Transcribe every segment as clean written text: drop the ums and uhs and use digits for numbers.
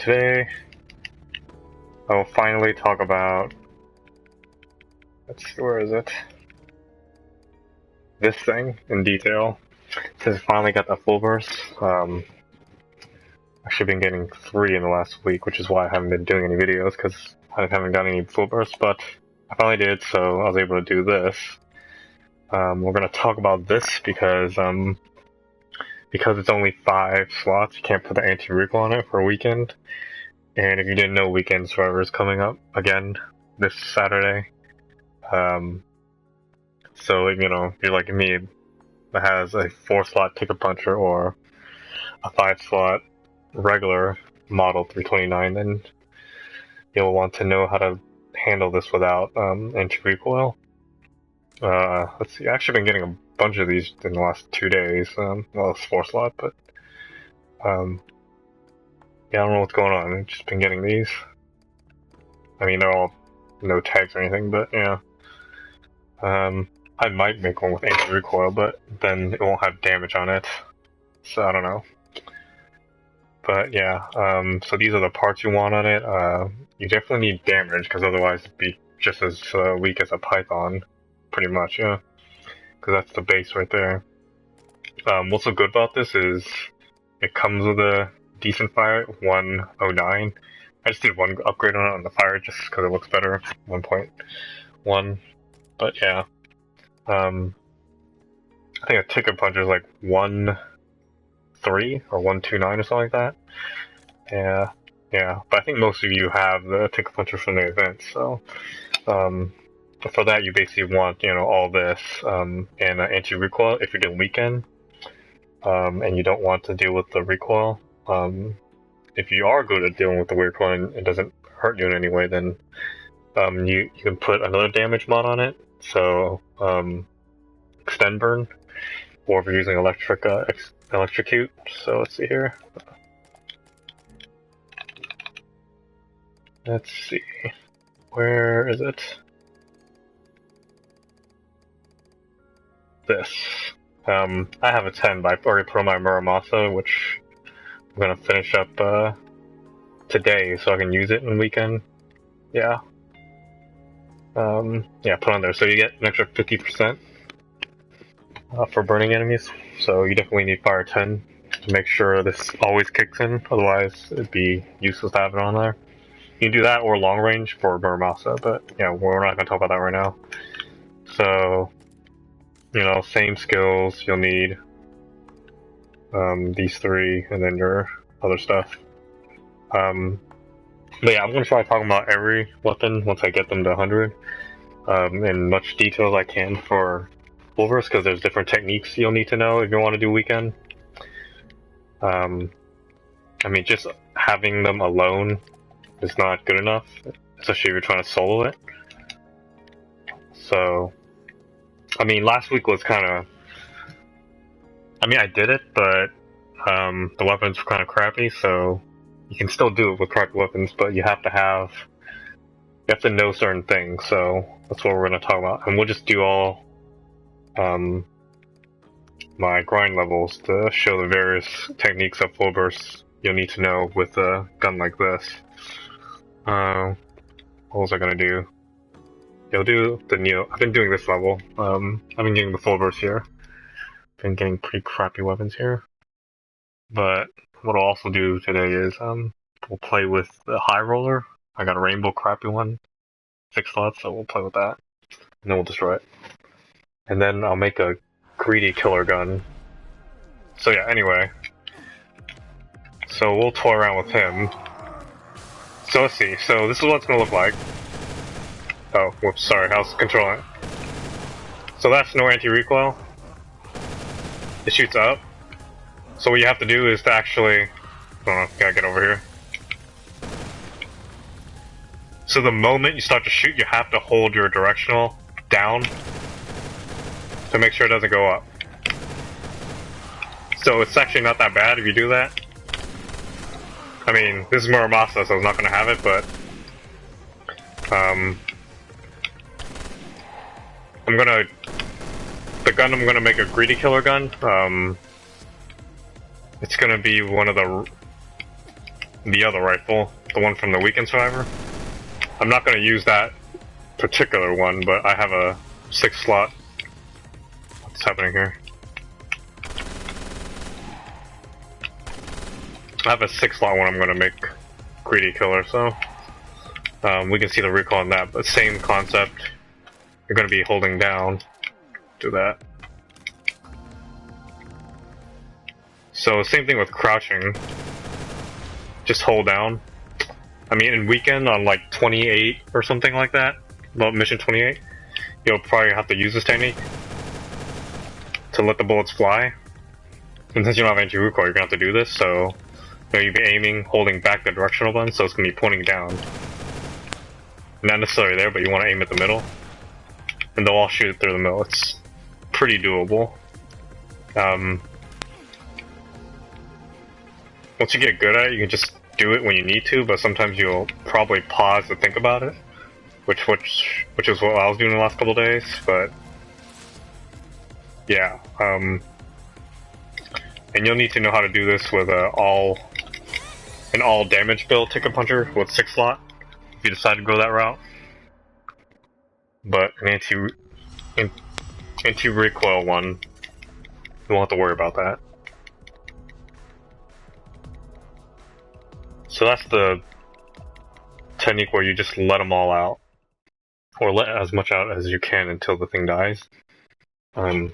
today I will finally talk about, let's see, where is it? This thing in detail. Since I finally got the full burst, I've actually been getting 3 in the last week, which is why I haven't been doing any videos, because I haven't got any full bursts, but I finally did, so I was able to do this. We're going to talk about this because it's only 5 slots, you can't put the anti-recoil on it for a weekend. And if you didn't know, Weekend Survivor is coming up again this Saturday. So, you know, if you're like me that has a 4-slot ticket puncher or a 5-slot regular model 329, then you'll want to know how to handle this without anti-recoil. Let's see, I've actually been getting a bunch of these in the last 2 days. Well, it's 4-slot, but yeah, I don't know what's going on. I've just been getting these. I mean, they're all no tags or anything, but yeah. I might make one with anti-recoil, but then it won't have damage on it. So I don't know. But yeah, so these are the parts you want on it. You definitely need damage, because otherwise it'd be just as weak as a Python, pretty much, yeah. Because that's the base right there. What's so good about this is it comes with a decent fire, 109. I just did 1 upgrade on it on the fire just because it looks better, 1.1. But yeah, I think a ticket puncher is like 1.3 or 1.29 or something like that. Yeah. But I think most of you have the ticket puncher from the event, so for that you basically want, you know, all this and anti-recoil if you're doing weekend, and you don't want to deal with the recoil. If you are good at dealing with the recoil and it doesn't hurt you in any way, then you can put another damage mod on it. So extend burn, or if you're using electrocute. So let's see here. Let's see, where is it? This. I have a 10, but I've already put on my muramasa, which I'm gonna finish up today, so I can use it in the weekend. Yeah. Yeah, put on there. So you get an extra 50% for burning enemies. So you definitely need fire 10 to make sure this always kicks in. Otherwise, it'd be useless to have it on there. You can do that or long range for muramasa, but yeah, we're not gonna talk about that right now. So, you know, same skills. You'll need these 3, and then your other stuff. But yeah, I'm gonna try talking about every weapon once I get them to 100, in much detail as I can for Wolvers, because there's different techniques you'll need to know if you want to do weekend. I mean, just having them alone is not good enough, especially if you're trying to solo it. So, I mean, last week was kind of, I mean, I did it, but the weapons were kind of crappy, so you can still do it with crappy weapons, but you have to know certain things, so that's what we're going to talk about. And we'll just do all my grind levels to show the various techniques of full bursts you'll need to know with a gun like this. What was I going to do? You'll do the Neo. I've been doing this level. I've been getting the full burst here. Been getting pretty crappy weapons here. But what I'll also do today is we'll play with the high roller. I got a rainbow crappy one, 6 slots, so we'll play with that, and then we'll destroy it. And then I'll make a greedy killer gun. So yeah, anyway. So we'll toy around with him. So let's see. So this is what it's gonna look like. Oh, whoops, sorry, I was controlling it. So that's no anti-recoil. It shoots up. So what you have to do is to actually, hold on, gotta get over here. So the moment you start to shoot, you have to hold your directional down to make sure it doesn't go up. So it's actually not that bad if you do that. I mean, this is muramasa, so it's not gonna have it, but the gun I'm gonna make a greedy killer gun. It's gonna be one of the the other rifle, the one from the Weekend Survivor. I'm not going to use that particular one, but I have a 6-slot. What's happening here? I have a 6-slot one I'm going to make Greedy Killer, so we can see the recoil on that, but same concept. You're going to be holding down. Do that. So same thing with crouching. Just hold down. I mean, in Weekend on like 28 or something like that, about mission 28, you'll probably have to use this technique to let the bullets fly. And since you don't have anti-recoil, you're gonna have to do this, so you'll be aiming, holding back the directional button, so it's gonna be pointing down. Not necessarily there, but you want to aim at the middle. And they'll all shoot through the middle. It's pretty doable. Once you get good at it, you can just do it when you need to, but sometimes you'll probably pause to think about it, which is what I was doing the last couple days. But yeah, and you'll need to know how to do this with an all damage build ticket puncher with 6-slot if you decide to go that route. But an anti-recoil one, you won't have to worry about that. So that's the technique where you just let them all out, or let as much out as you can until the thing dies. Yeah,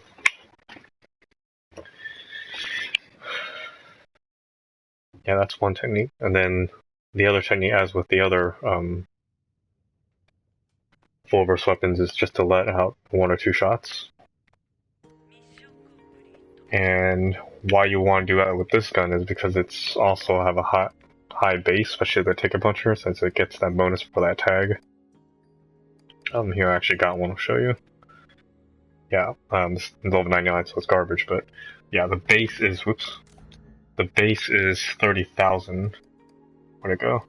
that's one technique, and then the other technique, as with the other full burst weapons, is just to let out 1 or 2 shots. And why you want to do that with this gun is because it's also have a high base, especially the ticket puncher, since it gets that bonus for that tag. Here I actually got one, I'll show you. Yeah, this is level 99, so it's garbage, but yeah, the base is, the base is 30,000. Where'd it go?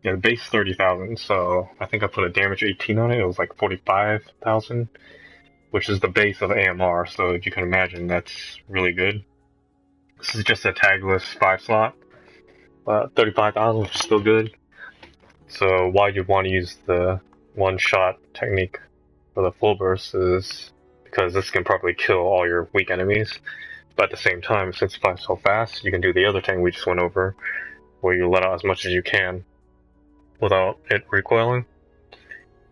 Yeah, the base 30,000, so I think I put a damage 18 on it, it was like 45,000. Which is the base of AMR, so if you can imagine, that's really good. This is just a tagless 5-slot, 35,000, which is still good. So why you'd want to use the 1-shot technique for the full burst is because this can probably kill all your weak enemies. But at the same time, since it flies so fast, you can do the other thing we just went over, where you let out as much as you can without it recoiling.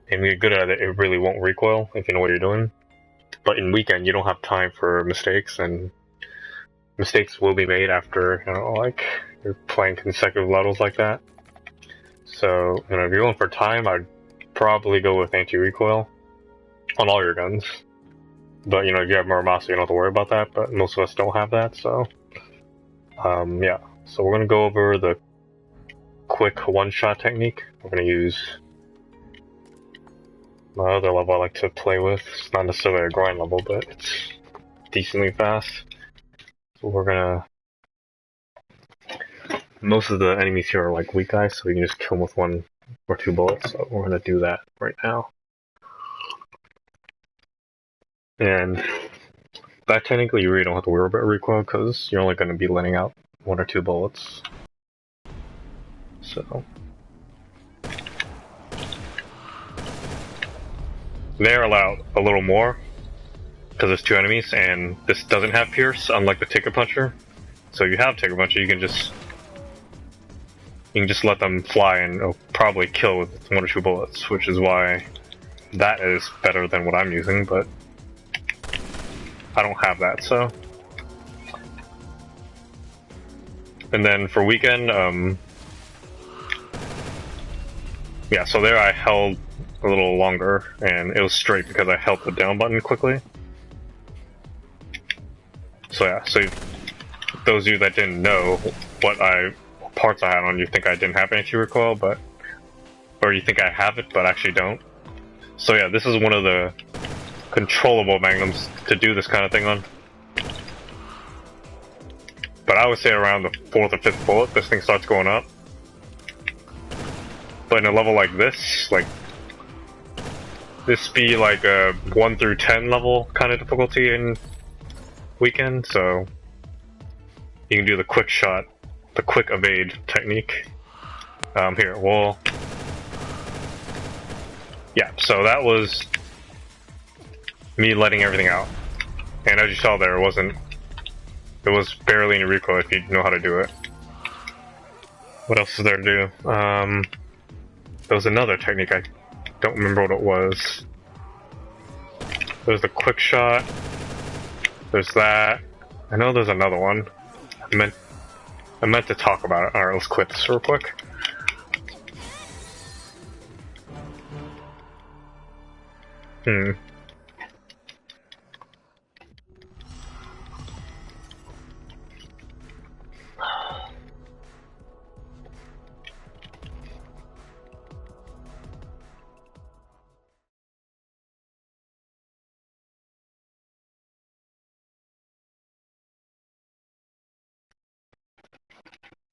And when you're good at it, it really won't recoil if you know what you're doing. But in Weekend, you don't have time for mistakes, and mistakes will be made after, like, you're playing consecutive levels like that. So, if you're going for time, I'd probably go with anti-recoil on all your guns. But, if you have muramasa, you don't have to worry about that, but most of us don't have that, so... yeah. So we're gonna go over the quick 1-shot technique. We're gonna use my other level I like to play with. It's not necessarily a grind level, but it's decently fast. So we're gonna... Most of the enemies here are like weak guys, so we can just kill them with 1 or 2 bullets. So we're gonna do that right now. And that technically you really don't have to worry about recoil, because you're only gonna be letting out 1 or 2 bullets. So... they're allowed a little more because there's 2 enemies, and this doesn't have pierce, unlike the ticket puncher. So if you have ticket puncher, you can just let them fly, and it'll probably kill with 1 or 2 bullets, which is why that is better than what I'm using. But I don't have that, so. And then for Weekend, yeah. So there I held a little longer, and it was straight because I held the down button quickly. So yeah, so those of you that didn't know what parts I had on, you think I didn't have anti-recoil, or you think I have it but actually don't. So yeah, this is one of the controllable magnums to do this kind of thing on. But I would say around the 4th or 5th bullet, this thing starts going up. But in a level like this, like this be like a 1 through 10 level kind of difficulty in Weekend, so you can do the quick shot, the quick evade technique. Here, well, yeah, so that was me letting everything out. And as you saw there, it was barely any recoil if you know how to do it. What else is there to do? There was another technique, I don't remember what it was. There's the quick shot. There's that. I know there's another one. I meant to talk about it. Alright, let's quit this real quick.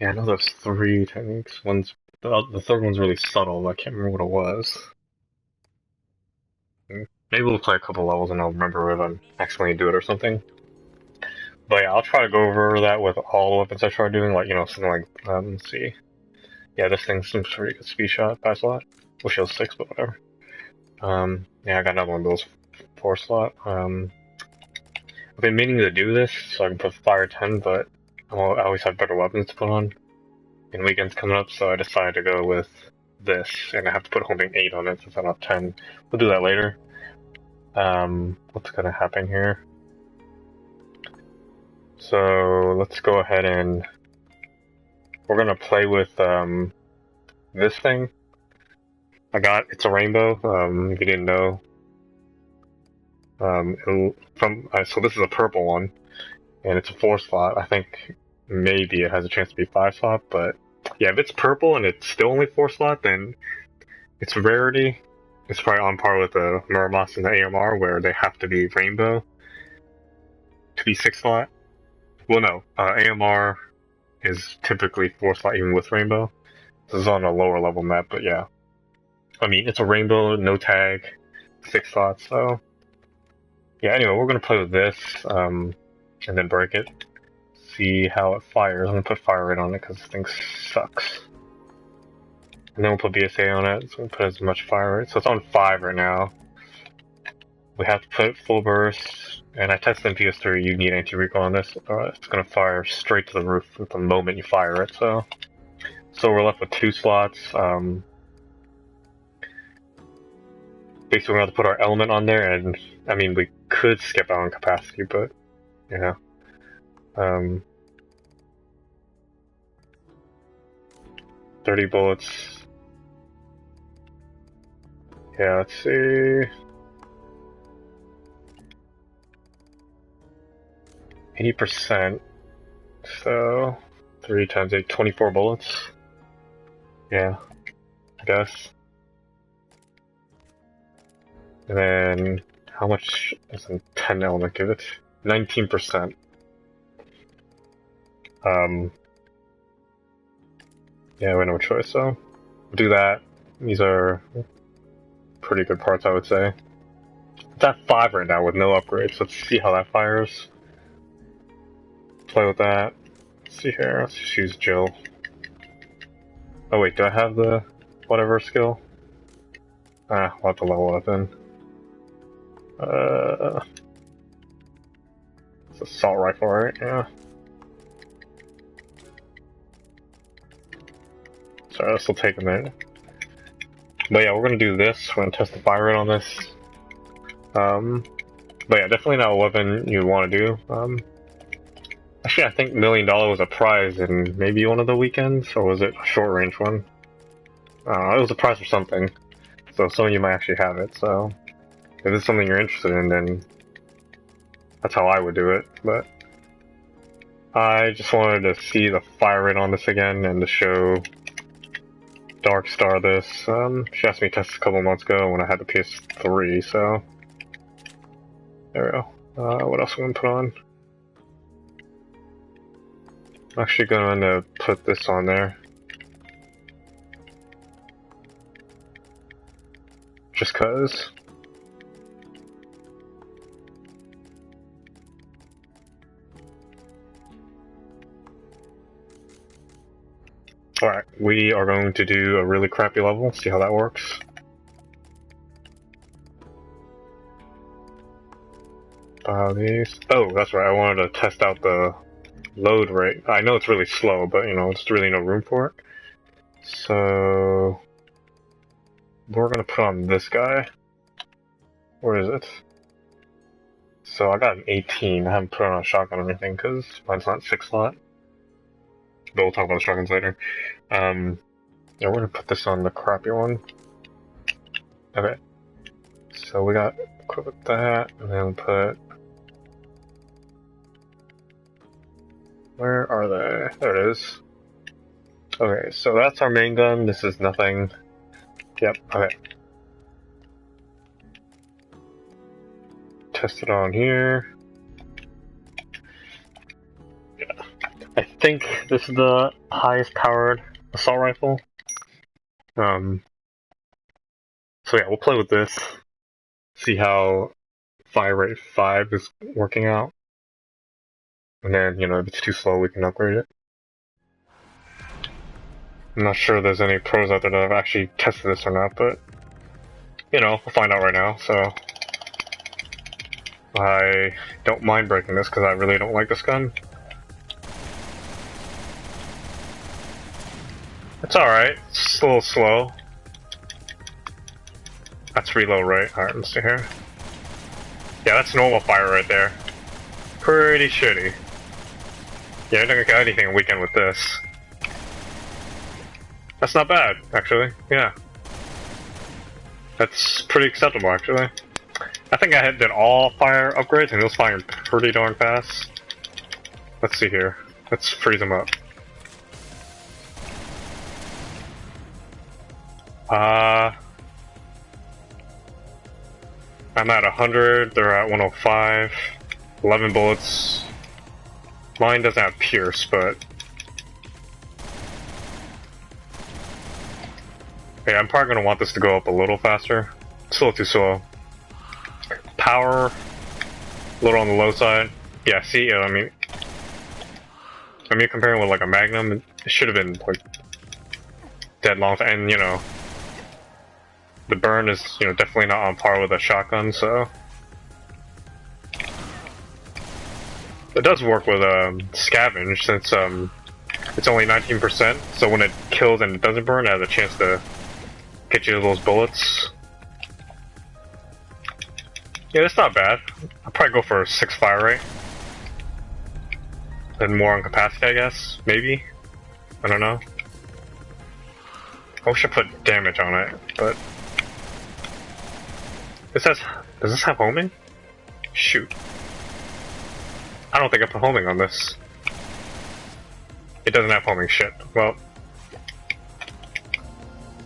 Yeah, I know there's 3 techniques. The third one's really subtle, but I can't remember what it was. Maybe we'll play a couple levels and I'll remember if I'm accidentally do it or something. But yeah, I'll try to go over that with all the weapons I try doing, like, you know, something like, let's see. Yeah, this thing's some pretty good speed shot, 5 slot. Wish it was 6, but whatever. Yeah, I got another one of those 4 slot. I've been meaning to do this so I can put fire 10, but I always have better weapons to put on. And Weekend's coming up, so I decided to go with this, and I have to put homing 8 on it since I don't have 10. We'll do that later. What's gonna happen here? So let's go ahead and we're gonna play with this thing. It's a rainbow. If you didn't know, so this is a purple one, and it's a 4 slot. I think maybe it has a chance to be 5 slot, but yeah, if it's purple and it's still only 4 slot, then its rarity is probably on par with the muramasa and the AMR, where they have to be rainbow to be 6 slot. Well, no, AMR is typically 4 slot even with rainbow. This is on a lower level map, but yeah. I mean, it's a rainbow, no tag, 6 slots, so yeah, anyway, we're gonna play with this, and then break it. See how it fires. I'm gonna put fire rate on it because this thing sucks. And then we'll put BSA on it, so we'll put as much fire rate. So it's on 5 right now. We have to put full burst, and I tested in PS3, you need anti-recoil on this. It's gonna fire straight to the roof at the moment you fire it, so we're left with 2 slots. Basically, we're gonna have to put our element on there, and I mean, we could skip out on capacity, but yeah. 30 bullets. Yeah, let's see. 80%. So 3 times 8, 24 bullets. Yeah, I guess. And then how much does a 10 element give it? 19%. Yeah, we have no choice, so we'll do that. These are pretty good parts, I would say. It's at 5 right now with no upgrades. Let's see how that fires. Play with that. Let's see here. Let's just use Jill. Oh wait, do I have the whatever skill? We'll have to level up in. It's an assault rifle, right? Yeah. Sorry, this will take a minute. But yeah, we're gonna do this. We're gonna test the fire rate on this. But yeah, definitely not a weapon you want to do. Actually, I think $1 million was a prize in maybe one of the weekends, or was it a short range one? It was a prize for something. So some of you might actually have it, so if it's something you're interested in, then that's how I would do it, but I just wanted to see the fire rate on this again and to show Dark Star this. She asked me to test a couple months ago when I had the PS3, so there we go. What else am I gonna put on? I'm actually going to put this on there. Just cause. Alright, we are going to do a really crappy level, see how that works. These. Oh, that's right, I wanted to test out the load rate. I know it's really slow, but you know, there's really no room for it. So we're gonna put on this guy. Where is it? So I got an 18. I haven't put on a shotgun or anything because mine's not 6 slot. But we'll talk about the shotguns later. Yeah, we're gonna put this on the crappy one. Okay. So we got equip with that, and then put. Where are they? There it is. Okay, so that's our main gun. This is nothing. Yep, okay. Test it on here. Yeah. I think this is the highest powered assault rifle. So yeah, we'll play with this. See how fire rate 5 is working out. And then, you know, if it's too slow, we can upgrade it. I'm not sure there's any pros out there that have actually tested this or not, but you know, we'll find out right now, so I don't mind breaking this because I really don't like this gun. It's alright, it's a little slow. That's reload rate. Alright, let's see here. Yeah, that's normal fire right there. Pretty shitty. Yeah, you're not gonna get anything in weekend with this. That's not bad, actually. Yeah. That's pretty acceptable, actually. I think I did all fire upgrades and it was firing pretty darn fast. Let's see here. Let's freeze them up. I'm at 100, they're at 105. 11 bullets. Mine doesn't have pierce, but yeah, I'm probably gonna want this to go up a little faster. It's a little too slow. Power, a little on the low side. Yeah, see, I mean, comparing with like a magnum, it should have been like dead long. And you know, the burn is definitely not on par with a shotgun, so it does work with scavenge since it's only 19%. So when it kills and it doesn't burn, it has a chance to get you those bullets. Yeah, that's not bad. I'll probably go for a 6 fire rate. Then more on capacity, I guess. Maybe. I don't know. I wish I put damage on it, but this has. Does this have homing? Shoot. I don't think I put homing on this. It doesn't have homing. Shit. Well.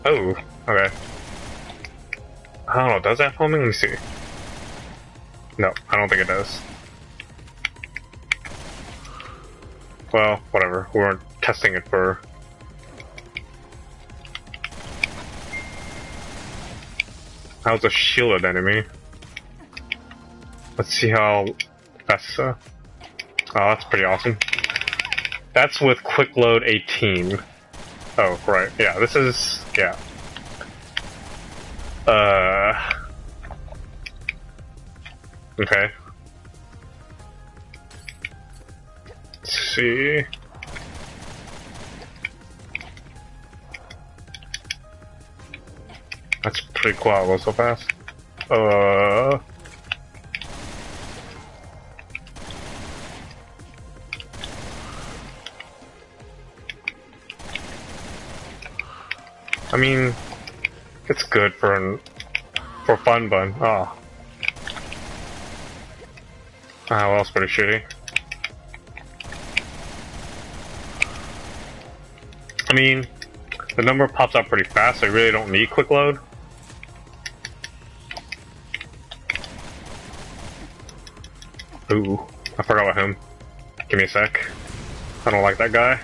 Oh. Okay. I don't know. Does it have homing? Let me see. No, I don't think it does. Well, whatever. We weren't testing it for. How's a shielded enemy? Let's see how that's. Oh, that's pretty awesome. That's with quick load 18. Oh, right. Yeah, this is. Yeah. Okay. Let's see. That's pretty cool how it goes so fast. I mean, it's good for fun, but oh. Ah, well, that's pretty shitty. I mean, the number pops up pretty fast, so you really don't need quick load. Ooh, I forgot about him. Give me a sec. I don't like that guy.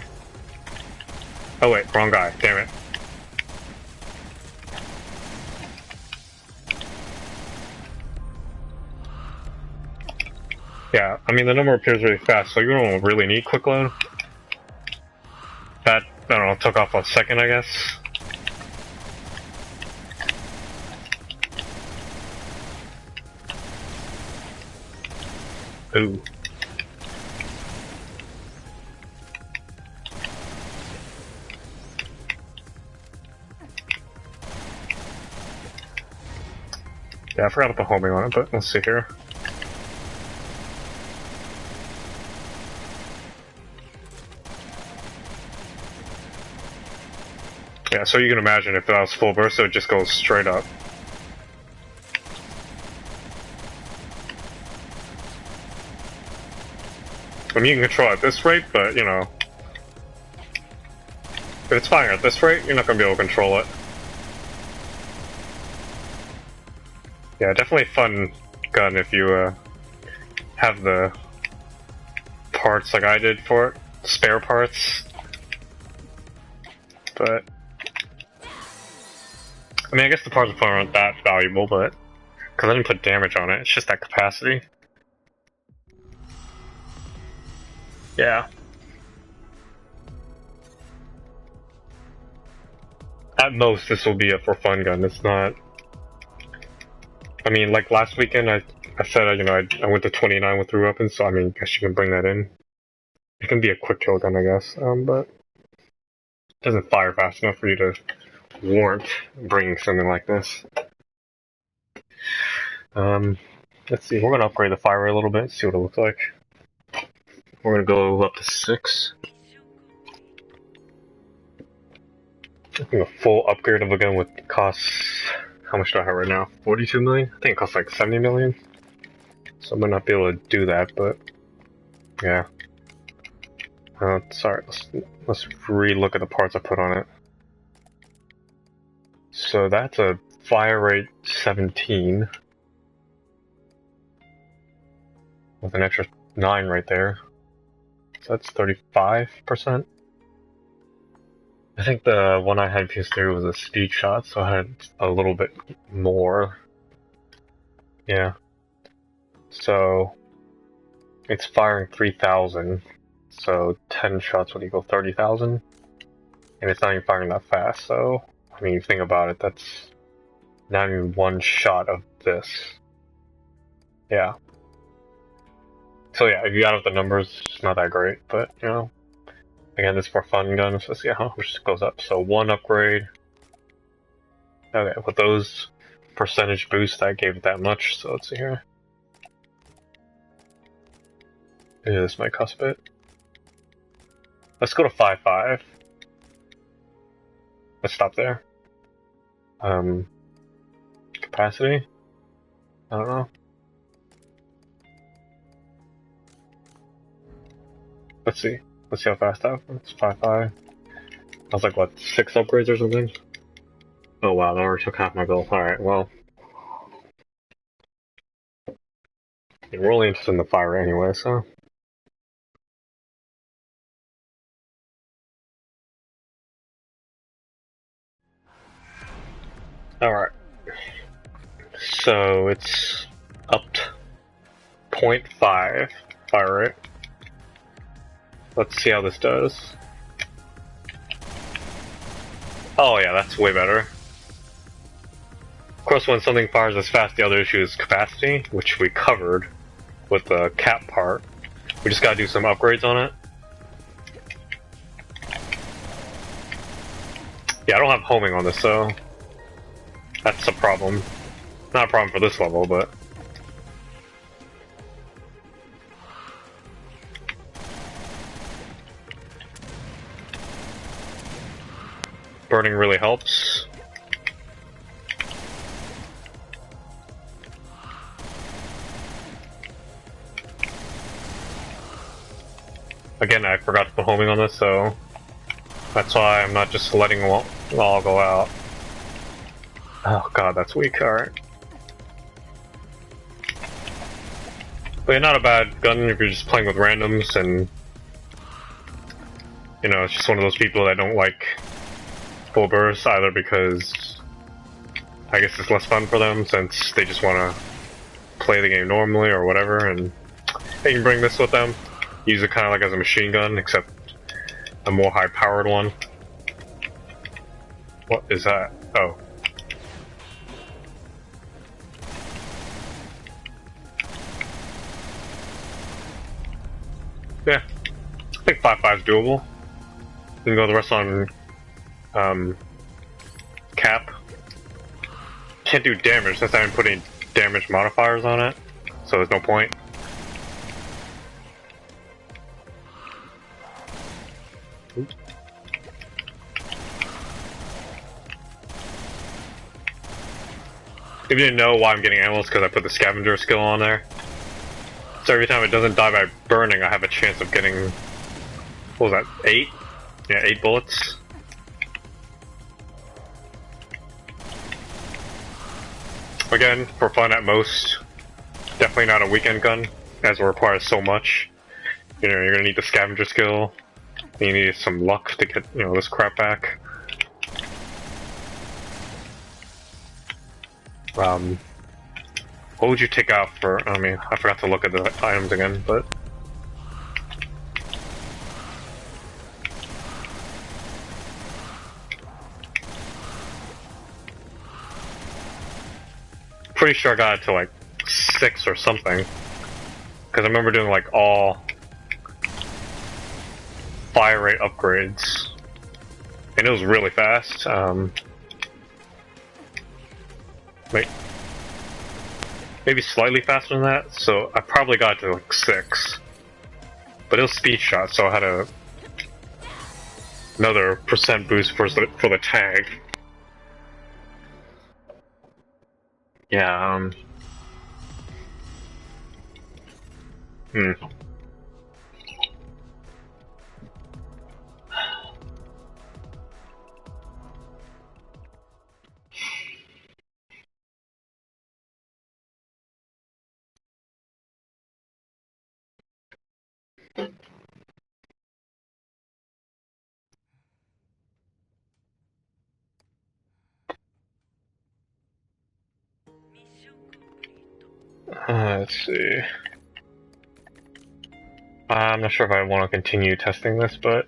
Oh wait, wrong guy, damn it. Yeah, I mean the number appears really fast, so you don't really need quick load. That I don't know, took off a second, I guess. Ooh. Yeah, I forgot to put homing on it, but let's see here. Yeah, so you can imagine if that was full burst, it would just go straight up. I mean, you can control it at this rate, but, you know, if it's firing at this rate, you're not going to be able to control it. Yeah, definitely a fun gun if you have the parts like I did for it, spare parts. But I mean, I guess the parts aren't that valuable, but because I didn't put damage on it, it's just that capacity. Yeah. At most, this will be a for fun gun. It's not. I mean, like last weekend, I said, you know, I went to 29 with 3 weapons, so I mean, I guess you can bring that in. It can be a quick kill gun, I guess, but it doesn't fire fast enough for you to warrant bringing something like this. Let's see, we're gonna upgrade the fire rate a little bit, see what it looks like. We're gonna go up to 6. I think a full upgrade of a gun would cost. How much do I have right now? 42 million? I think it costs like 70 million. So I might not be able to do that, but yeah. Sorry, let's re-look at the parts I put on it. So that's a fire rate 17. With an extra 9 right there. So that's 35%. I think the one I had PS3 was a speed shot, so I had a little bit more. Yeah. So it's firing 3,000, so 10 shots would equal 30,000. And it's not even firing that fast, so I mean, you think about it, that's not even one shot of this. Yeah. So yeah, if you add up the numbers, it's not that great, but you know. Again, this is for fun guns. Let's see how much it goes up. So 1 upgrade. Okay, with those percentage boosts, that gave it that much. So let's see here. Yeah, this might cost a bit. Let's go to 5.5. Let's stop there. Capacity? I don't know. Let's see. Let's see how fast that was. It's 5.5. I was like, what, 6 upgrades or something? Oh wow, that already took half my goal. Alright, well. We're only interested in the fire anyway, so. Alright. So it's up to 0.5 fire rate. Let's see how this does. Oh yeah, that's way better. Of course, when something fires as fast, the other issue is capacity, which we covered with the cap part. We just gotta do some upgrades on it. Yeah, I don't have homing on this, so that's a problem. Not a problem for this level, but burning really helps. Again, I forgot to put homing on this, so that's why I'm not just letting it all go out. Oh god, that's weak, alright. But yeah, not a bad gun if you're just playing with randoms and, you know, it's just one of those people that don't like full burst, either because I guess it's less fun for them since they just want to play the game normally or whatever, and they can bring this with them, use it kind of like as a machine gun, except a more high-powered one. What is that? Oh. Yeah, I think 5-5 is doable. We can go the rest on cap. Can't do damage since I haven't put any damage modifiers on it, so there's no point. Oops. If you didn't know why I'm getting animals, because I put the scavenger skill on there. So every time it doesn't die by burning, I have a chance of getting, what was that, 8? Yeah, 8 bullets. Again, for fun at most. Definitely not a weekend gun, as it requires so much. You know, you're gonna need the scavenger skill. You need some luck to get, you know, this crap back. What would you take out for, I mean, I forgot to look at the items again, but... Pretty sure I got it to like 6 or something. Because I remember doing like all fire rate upgrades. And it was really fast. Wait. Maybe slightly faster than that, so I probably got to like 6. But it was speed shot, so I had another percent boost for the tag. Yeah, let's see. I'm not sure if I want to continue testing this, but...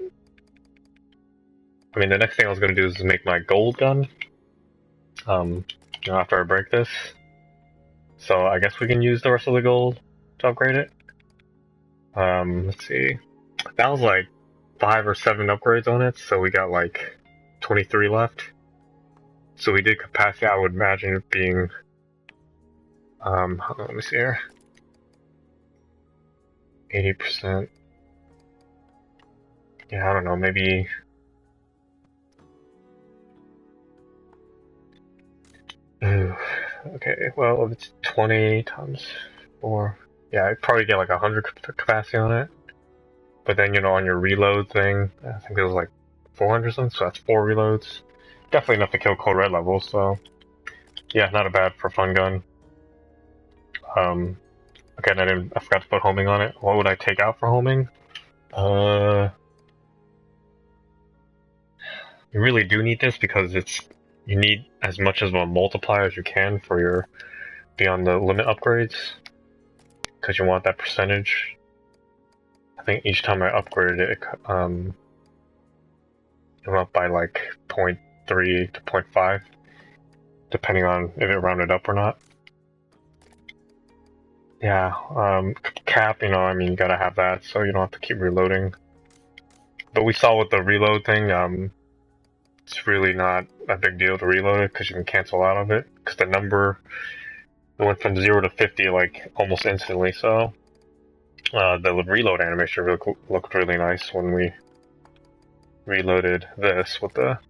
I mean, the next thing I was going to do is make my gold gun. You know, after I break this. So I guess we can use the rest of the gold to upgrade it. Let's see. That was like 5 or 7 upgrades on it, so we got like 23 left. So we did capacity, I would imagine it being... hold on, let me see here. 80%. Yeah, I don't know, maybe... Okay, well, if it's 20 times 4... Yeah, I'd probably get like 100 capacity on it. But then, you know, on your reload thing, I think it was like 400 something, so that's 4 reloads. Definitely enough to kill Cold Red levels, so... Yeah, not a bad for fun gun. Again, I forgot to put homing on it. What would I take out for homing? You really do need this because you need as much of a multiplier as you can for your beyond the limit upgrades. Because you want that percentage. I think each time I upgraded it, it went up by like 0.3 to 0.5, depending on if it rounded up or not. Yeah, cap, you know, I mean, you gotta have that, so you don't have to keep reloading. But we saw with the reload thing, it's really not a big deal to reload it, because you can cancel out of it, because the number, it went from 0 to 50, like, almost instantly, so... the reload animation really looked really nice when we reloaded this with that.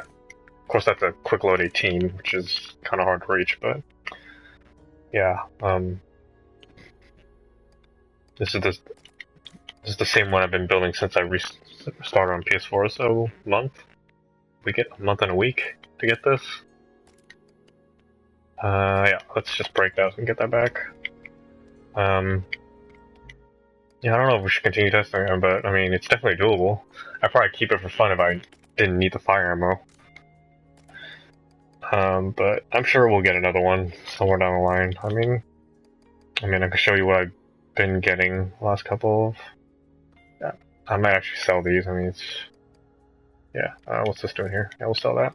Of course, that's a quick load 18, which is kind of hard to reach, but... Yeah, This is the same one I've been building since I started on PS4, so month. We get a month and a week to get this. Yeah, let's just break that and get that back. Yeah, I don't know if we should continue testing it, but I mean, it's definitely doable. I'd probably keep it for fun if I didn't need the fire ammo. But I'm sure we'll get another one somewhere down the line. I mean, I can show you what I've been getting the last couple of... Yeah, I might actually sell these. I mean, Yeah, what's this doing here? Yeah, we'll sell that.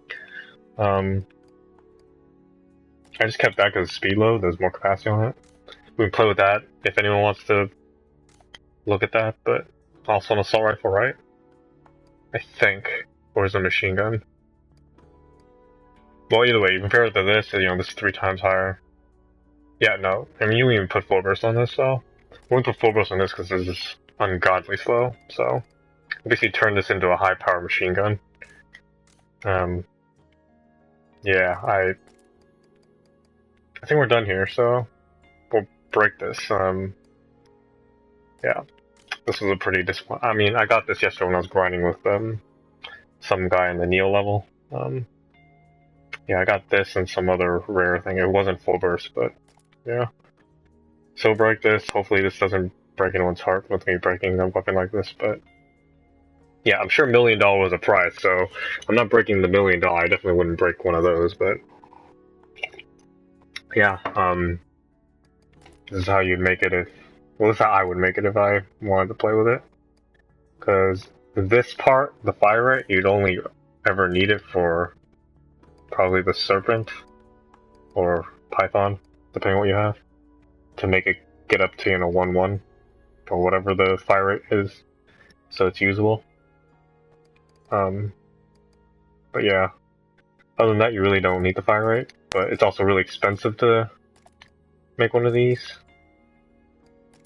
I just kept that because speed load, there's more capacity on it. We can play with that if anyone wants to look at that, but also an assault rifle, right? I think. Or is it a machine gun? Well, either way, you compare it to this, you know, this is 3 times higher. Yeah, no. I mean, you even put full burst on this, so. We won't put full burst on this because this is ungodly slow, so. Basically turn this into a high power machine gun. Yeah, I think we're done here, so we'll break this. Yeah, this was a pretty disappointing. I mean, I got this yesterday when I was grinding with some guy in the Neo level. Yeah, I got this and some other rare thing. It wasn't full burst, but yeah. So break this. Hopefully this doesn't break anyone's heart with me breaking a weapon like this, but yeah, I'm sure $1 million was a prize, so I'm not breaking the $1 million. I definitely wouldn't break one of those, but yeah, this is how you'd make it if, well, this is how I would make it if I wanted to play with it. Because this part, the fire rate, you'd only ever need it for probably the serpent or python, depending on what you have, to make it get up to, you know, 1-1 or whatever the fire rate is, so it's usable. But yeah, other than that, you really don't need the fire rate, but it's also really expensive to make one of these.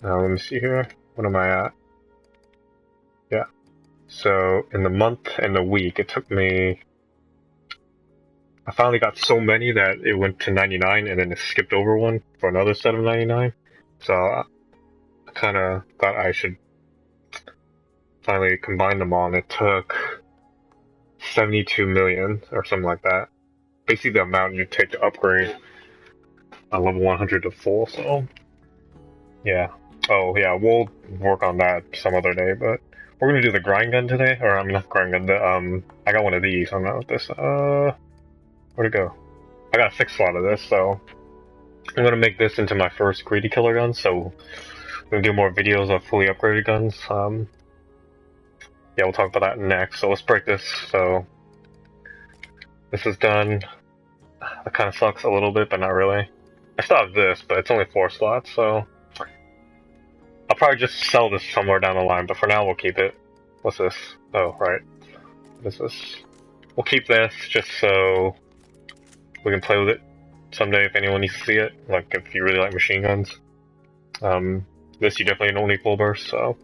Now, let me see here. What am I at? Yeah. So, in the month and the week, it took me... I finally got so many that it went to 99 and then it skipped over one for another set of 99. So, I kind of thought I should finally combine them all, and it took 72 million or something like that. Basically the amount you take to upgrade a level 100 to full, so yeah. Oh yeah, we'll work on that some other day, but we're gonna do the grind gun today, or I mean not grind gun, I got one of these, I'm not with this, where'd it go? I got a 6 slot of this, so I'm gonna make this into my first greedy killer gun, so I'm gonna do more videos of fully upgraded guns. Yeah, we'll talk about that next, so let's break this. So this is done. That kind of sucks a little bit, but not really. I still have this, but it's only 4 slots, so I'll probably just sell this somewhere down the line, but for now we'll keep it. What's this? Oh, right. What is this? We'll keep this just so we can play with it someday if anyone needs to see it, like if you really like machine guns. This you definitely don't need full burst, so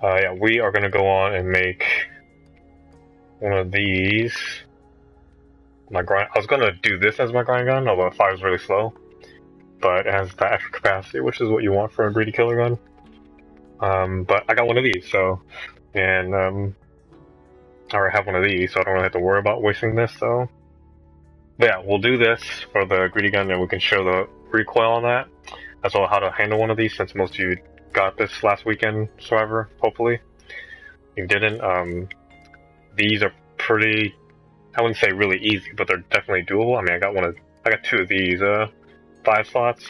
yeah, we are gonna go on and make one of these. I was gonna do this as my grind gun, although it fires really slow, but it has the extra capacity, which is what you want for a greedy killer gun. But I got one of these, so, and I already have one of these, so I don't really have to worry about wasting this. So, but yeah, we'll do this for the greedy gun, and we can show the recoil on that, as well as how to handle one of these, since most of you got this last weekend, Survivor, hopefully. If you didn't, these are pretty, I wouldn't say really easy, but they're definitely doable. I mean, I got 2 of these, 5 slots.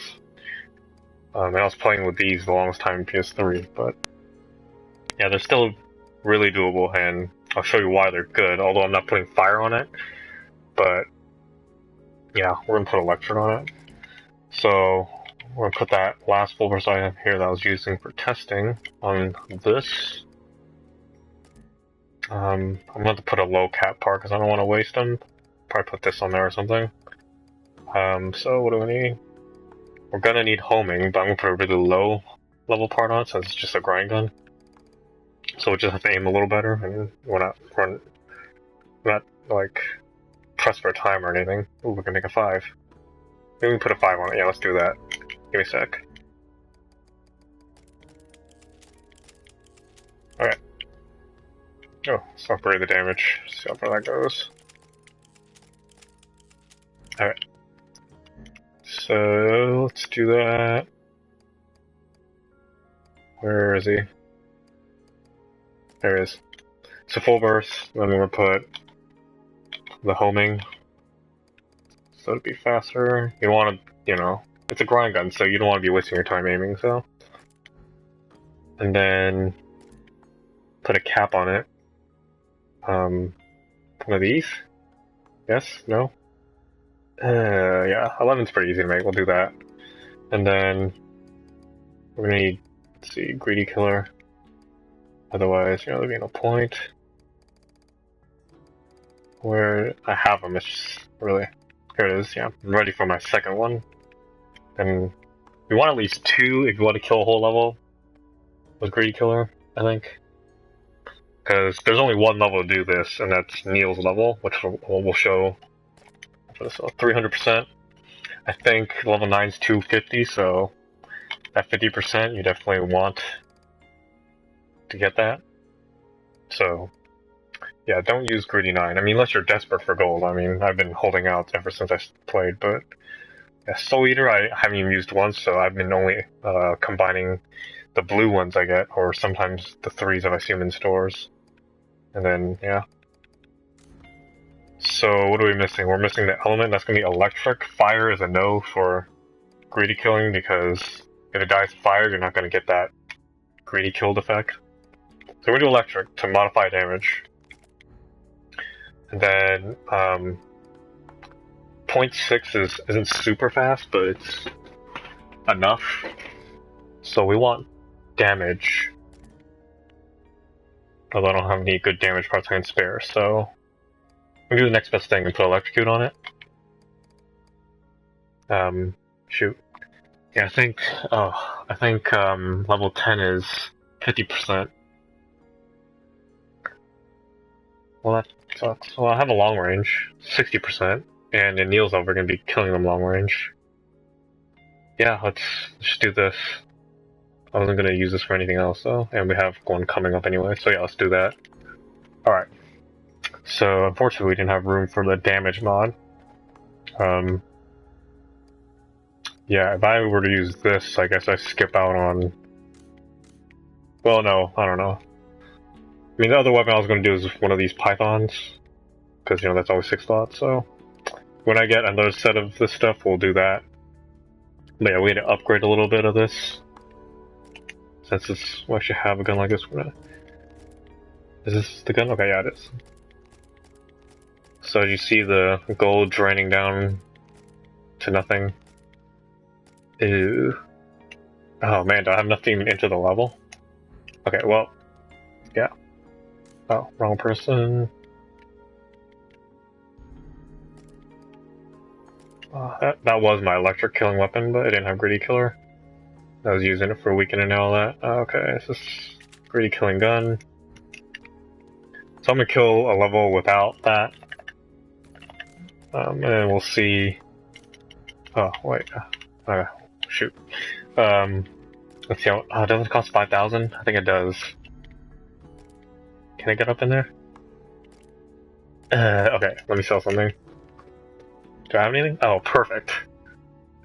And I was playing with these the longest time in PS3, but yeah, they're still really doable, and I'll show you why they're good, although I'm not putting fire on it. But yeah, we're gonna put electric on it. So we're gonna put that last full burst item here that I was using for testing on this. I'm gonna have to put a low cap part because I don't want to waste them. Probably put this on there or something. So what do we need? We're gonna need homing, but I'm gonna put a really low level part on it since it's just a grind gun. So we just have to aim a little better, and we're not like pressed for time or anything. Ooh, we can make a 5. Maybe we can put a 5 on it. Yeah, let's do that. Give me a sec. Alright. Oh, let's upgrade the damage. See how far that goes. Alright. So, let's do that. Where is he? There he is. So full burst, then we're gonna put the homing. So it'd be faster. You wanna, you know, it's a grind gun, so you don't want to be wasting your time aiming, so. And then put a cap on it. One of these? Yes? No? Yeah, 11's pretty easy to make, we'll do that. And then we're gonna need, let's see, greedy killer. Otherwise, there'd be no point. Where I have them, it's just really, here it is, yeah. I'm ready for my second one. And we want at least 2 if you want to kill a whole level with greedy killer, I think. Because there's only one level to do this, and that's Neil's level, which we'll show for this 300%. I think level 9's 250, so at 50%, you definitely want to get that. So, yeah, don't use Greedy 9. I mean, unless you're desperate for gold. I mean, I've been holding out ever since I played, but yeah, Soul Eater I haven't even used once, so I've been only combining the blue ones I get, or sometimes the 3s if I see them in stores. And then, yeah. So, what are we missing? We're missing the element, that's going to be electric. Fire is a no for greedy killing, because if it dies fire, you're not going to get that greedy killed effect. So we're going to do electric to modify damage. And then, 0.6 isn't super fast, but it's enough. So we want damage. Although I don't have any good damage parts I can spare, so we'll do the next best thing and put electrocute on it. Shoot. Yeah, I think level 10 is 50%. Well, that sucks. Well, I have a long range, 60%, and in Neil's level, we're going to be killing them long range. Yeah, let's just do this. I wasn't going to use this for anything else, though, and we have one coming up anyway, so yeah, let's do that. Alright. So, unfortunately, we didn't have room for the damage mod. Yeah, if I were to use this, I guess I skip out on... Well, no, I don't know. I mean, the other weapon I was going to do is one of these pythons, because, you know, that's always 6 slots, so... When I get another set of this stuff, we'll do that. But yeah, we had to upgrade a little bit of this. Since it's, well, I should have a gun like this. Is this the gun? Okay, yeah, it is. So you see the gold draining down to nothing. Ew. Oh man, do I have nothing into the level? Okay, well, yeah. Oh, wrong person. That was my electric killing weapon, but I didn't have greedy killer. I was using it for weakening and all that. Okay, this is greedy killing gun. So I'm gonna kill a level without that. And then we'll see. Oh, wait. Shoot. Let's see how. Does it cost 5,000? I think it does. Can I get up in there? Okay, let me sell something. Do I have anything? Oh, perfect.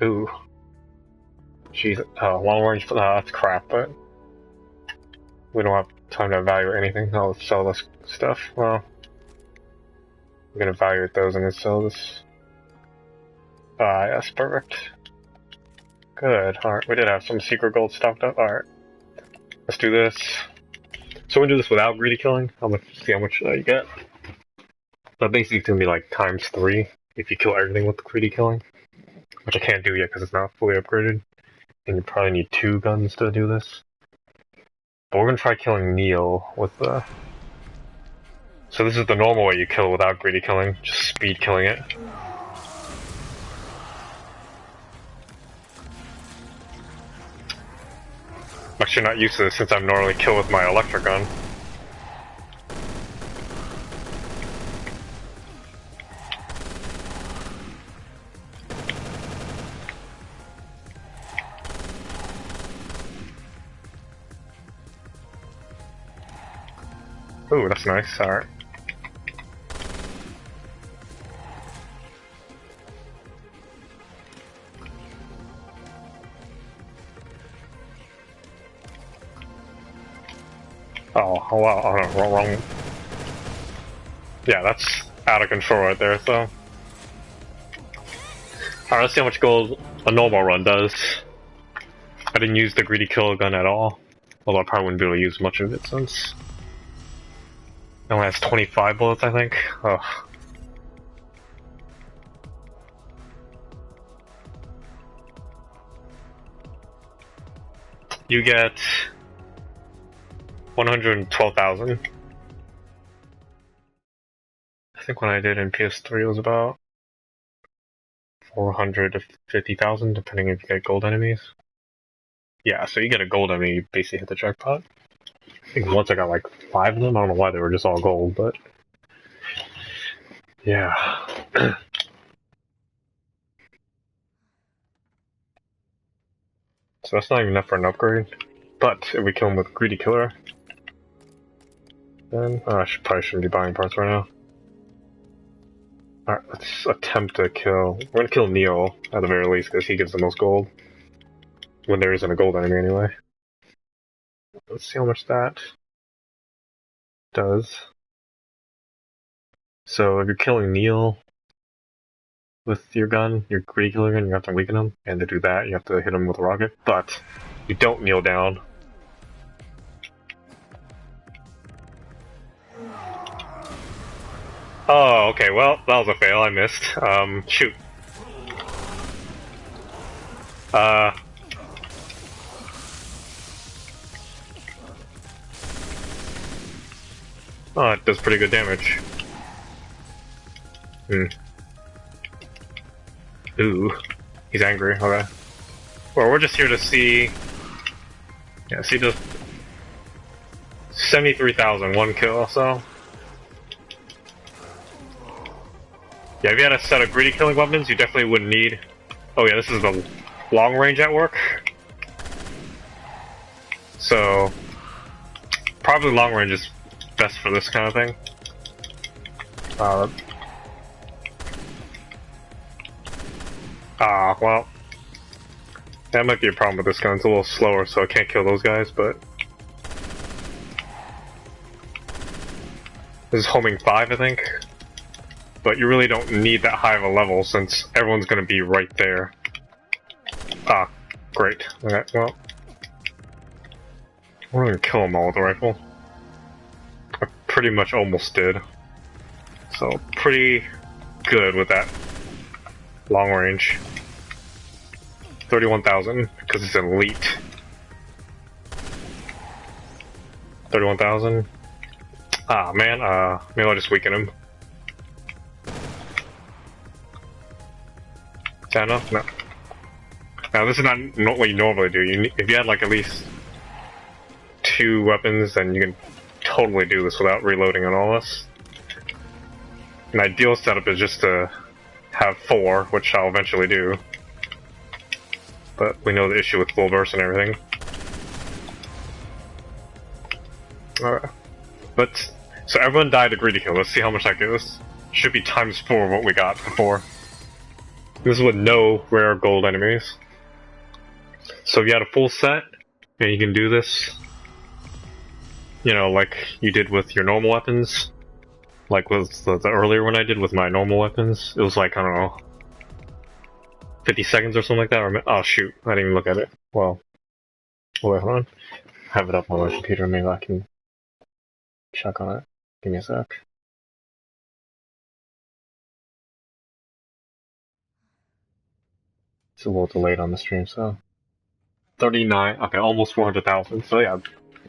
Ooh. Jeez. Oh, long range. That's crap, but we don't have time to evaluate anything. I'll sell this stuff. Well, I'm gonna evaluate those and then sell this. Yes, perfect. Good. Alright, we did have some secret gold stocked up. Alright. Let's do this. So we're gonna do this without greedy killing. See how much you get. But basically it's gonna be like ×3 if you kill everything with greedy killing. Which I can't do yet because it's not fully upgraded. And you probably need 2 guns to do this. But we're gonna try killing Neil with the... So this is the normal way you kill without greedy killing, just speed killing it. I'm actually not used to this since I normally kill with my electric gun. Ooh, that's nice, alright. Oh wow, oh, no, wrong. Yeah, that's out of control right there, so. Alright, let's see how much gold a normal run does. I didn't use the greedy kill gun at all. Although I probably wouldn't be able to use much of it since It only has 25 bullets, I think. Ugh. You get 112,000. I think when I did in PS3 it was about 400 to 50,000, depending if you get gold enemies. Yeah, so you get a gold enemy, you basically hit the jackpot. I think once I got like 5 of them, I don't know why they were just all gold, but yeah. So that's not even enough for an upgrade. But if we kill him with Greedy Killer, then probably shouldn't be buying parts right now. Alright, let's attempt to kill. We're gonna kill Neo at the very least because he gives the most gold. When there isn't a gold enemy anyway. Let's see how much that does. So if you're killing Neo with your gun, your Greedy Killer gun, you have to weaken him, and to do that you have to hit him with a rocket. But you don't kneel down. Oh, okay, well, that was a fail, I missed. Shoot. Oh, it does pretty good damage. Ooh. He's angry, okay. Well, we're just here to see... Yeah, see the... 73,000, 1 kill, so... Yeah, if you had a set of greedy killing weapons, you definitely wouldn't need... Oh yeah, this is the long range at work. So... Probably long range is best for this kind of thing. Well... That might be a problem with this gun, it's a little slower, so I can't kill those guys, but... This is homing 5, I think. But you really don't need that high of a level since everyone's gonna be right there. Ah, great. Okay, well. We're gonna kill them all with a rifle. I pretty much almost did. So, pretty good with that long range. 31,000, because it's an elite. 31,000. Ah, man, maybe I'll just weaken him. Is that enough? No. Now, this is not what you normally do. If you had, like, at least 2 weapons, then you can totally do this without reloading on all this. An ideal setup is just to have 4, which I'll eventually do. But we know the issue with full burst and everything. Alright. So everyone died to greedy kill. Let's see how much that gives. Should be times 4 of what we got before. This is with no rare gold enemies. So if you had a full set, and you can do this, you know, like you did with your normal weapons, like with the earlier one I did with my normal weapons, it was like, I don't know, 50 seconds or something like that, or, oh shoot, I didn't even look at it. Well, wait, hold on. I have it up on my computer, maybe I can check on it. Give me a sec. It's a little delayed on the stream, so... 39, okay, almost 400,000, so yeah,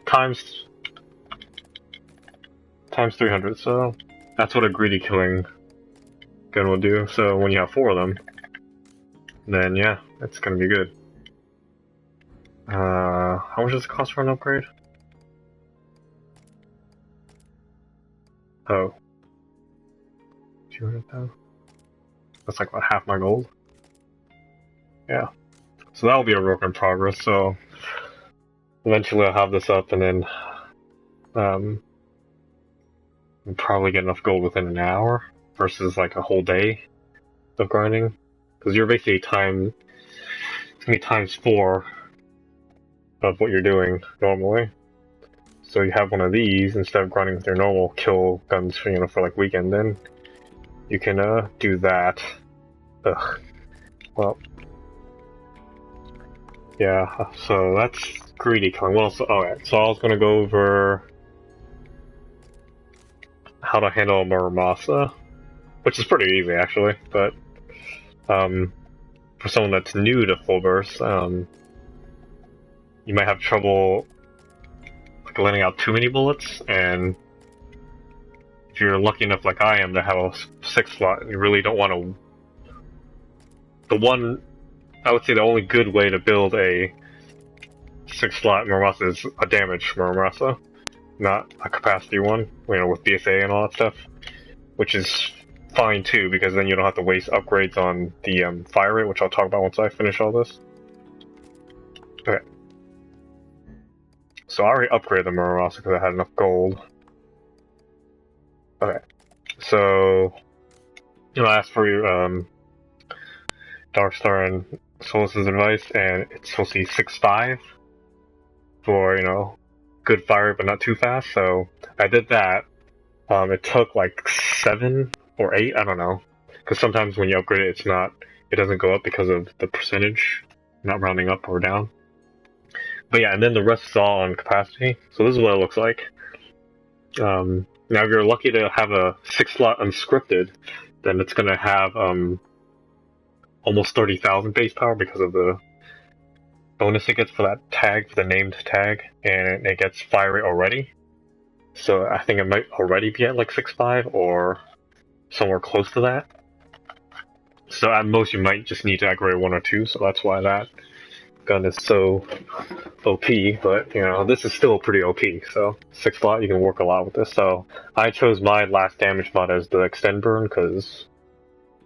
times 300, so that's what a greedy killing gun will do. So when you have 4 of them, then yeah, it's gonna be good. How much does it cost for an upgrade? Oh. 200,000? That's like, what, half my gold? Yeah. So that'll be a work in progress, so eventually I'll have this up and then we'll probably get enough gold within an hour versus like a whole day of grinding. Because you're basically it's gonna be times 4 of what you're doing normally. So you have one of these instead of grinding with your normal kill guns, you know, for like weekend, then you can do that. Ugh. Well. Yeah, so that's greedy killing. Well, so, alright, so I was gonna go over how to handle a muramasa, which is pretty easy actually, but for someone that's new to full burst, you might have trouble like letting out too many bullets, and if you're lucky enough like I am to have a 6 slot, you really don't want to. I would say the only good way to build a 6 slot muramasa is a damage muramasa, not a capacity one, with BSA and all that stuff, which is fine too, because then you don't have to waste upgrades on the fire rate, which I'll talk about once I finish all this. Okay. So I already upgraded the muramasa because I had enough gold. Okay. So, I asked for your Darkstar and Solus's advice, and it's supposed to be 6.5 for, good fire but not too fast, so I did that. It took like 7 or 8, I don't know, because sometimes when you upgrade it, it doesn't go up because of the percentage, not rounding up or down. But yeah, and then the rest is all on capacity, so this is what it looks like. Now if you're lucky to have a 6 slot unscripted, then it's going to have almost 30,000 base power because of the bonus it gets for that tag, for the named tag, and it gets fire rate already. So I think it might already be at like 6.5 or somewhere close to that. So at most you might just need to upgrade 1 or 2, so that's why that gun is so OP, but this is still pretty OP, so 6 slot you can work a lot with this. So I chose my last damage mod as the extend burn, because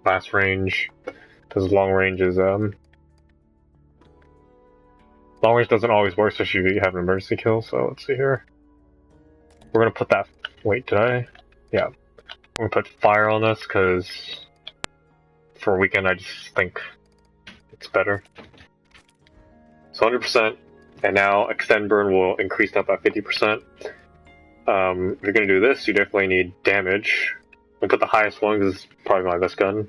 long range doesn't always work, especially if you have an emergency kill. So let's see here. We're gonna put that. Wait, did I? Yeah. We're gonna put fire on this because for a weekend I just think it's better. So 100%, and now extend burn will increase that by 50%. If you're gonna do this, you definitely need damage. I'm gonna put the highest one because it's probably my best gun.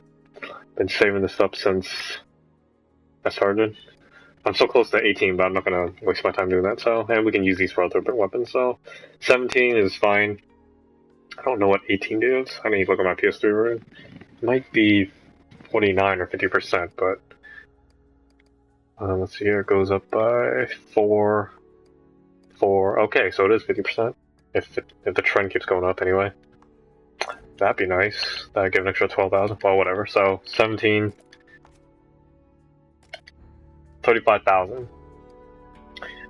Been saving this up since I started. I'm so close to 18, but I'm not going to waste my time doing that. So, and we can use these for other weapons. So, 17 is fine. I don't know what 18 is. I need to look at my PS3 version. It might be 49 or 50%, but let's see here. It goes up by 4. Okay, so it is 50%. If the trend keeps going up anyway. That'd be nice. That'd give an extra 12,000. Well, whatever. So, 17. 35,000.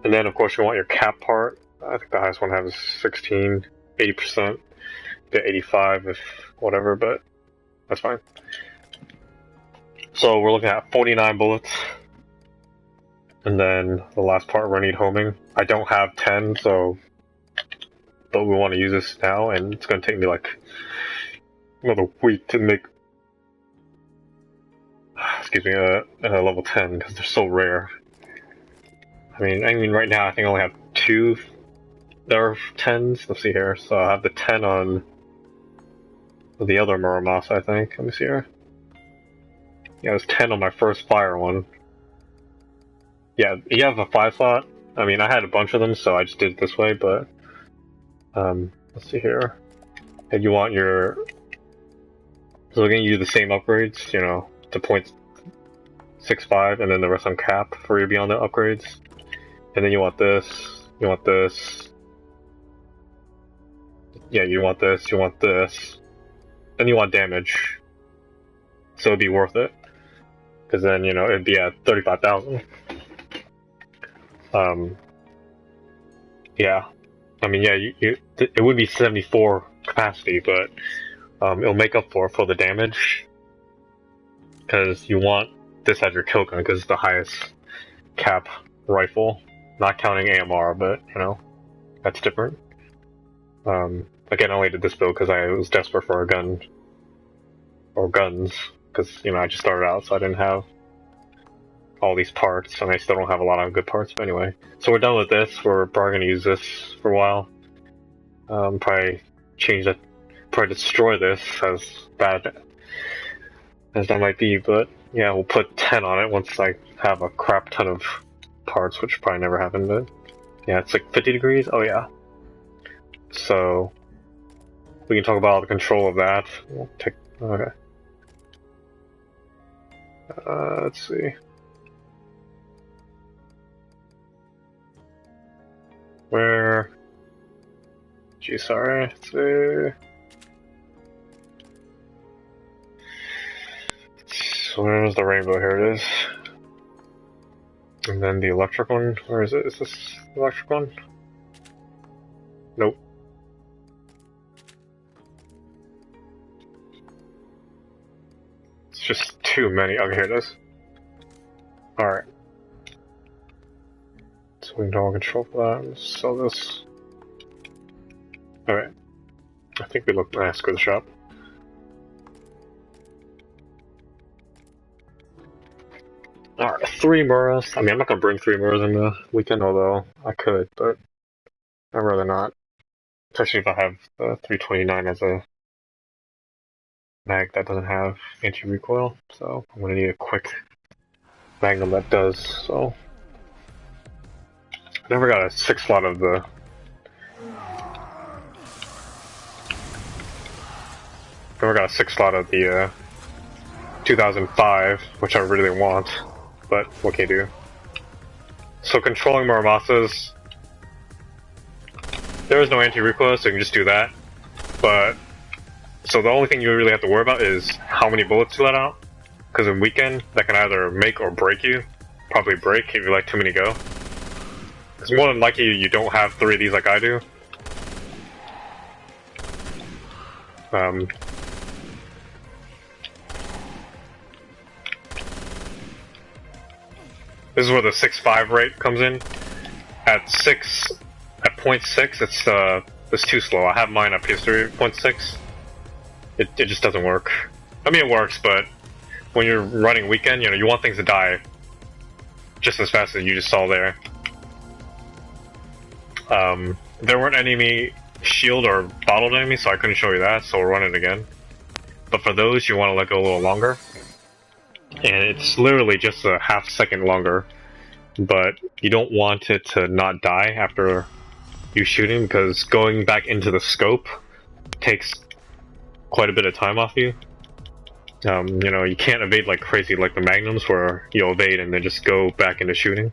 And then, of course, you want your cap part. I think the highest one has 16, 80%. Get 85 if whatever, but that's fine. So we're looking at 49 bullets. And then the last part, we're gonna need homing. I don't have 10, but we want to use this now, and it's gonna take me like another week to make a level 10 because they're so rare. I mean, right now I think I only have 2 that are 10s. Let's see here. So I have the 10 on the other muramasa, I think. Let me see here. Yeah, it was 10 on my first fire one. Yeah, you have a 5 slot. I mean, I had a bunch of them, so I just did it this way, but let's see here. And you want your... So we're going to use the same upgrades, to 0.65, and then the rest on cap for you beyond the upgrades. And then you want this, you want this. Yeah, you want this, you want this. Then you want damage. So it'd be worth it. Because then, it'd be at 35,000. Yeah. I mean, yeah, it would be 74 capacity, but it'll make up for the damage. Because you want this as your kill gun, because it's the highest cap rifle. Not counting AMR, but, that's different. Again, I only did this build because I was desperate for a gun. Or guns. Because, I just started out, so I didn't have all these parts, and I still don't have a lot of good parts, but anyway. So we're done with this. We're probably going to use this for a while. Probably destroy this, as bad as that might be, but yeah, we'll put 10 on it once I have a crap ton of parts, which probably never happened, but yeah, it's like 50 degrees. Oh yeah. So we can talk about the control of that. We'll take, okay. Let's see. Where? Gee, sorry. Let's see. So where's the rainbow? Here it is. And then the electric one. Where is it? Is this the electric one? Nope. It's just too many. Okay, here it is. Alright. So we can all control for that. Let's sell this. Alright. I think we look nice for the shop. Alright, 3 muras. I mean, I'm not gonna bring 3 muras in the weekend, although I could, but I'd rather not. Especially if I have the 329 as a mag that doesn't have anti-recoil, so I'm gonna need a quick magnum that does, so. I never got a 6 slot of the. Never got a 6 slot of the 2005, which I really want, but what can you do? So controlling muramasas, there is no anti-recoil, so you can just do that. But so the only thing you really have to worry about is how many bullets you let out, because in weekend that can either make or break you. Probably break if you let too many go. Because more than likely you don't have 3 of these like I do. This is where the 6.5 rate comes in. At 0.6, it's too slow. I have mine up here 3.6. It just doesn't work. I mean, it works, but when you're running weekend, you know, you want things to die just as fast as you just saw there. There weren't enemy shield or bottled enemies, so I couldn't show you that, so we'll run it again. But for those, you want to let go a little longer. And it's literally just a half second longer, but you don't want it to not die after you shooting, because going back into the scope takes quite a bit of time off you. You know, you can't evade like crazy like the magnums where you'll evade and then just go back into shooting.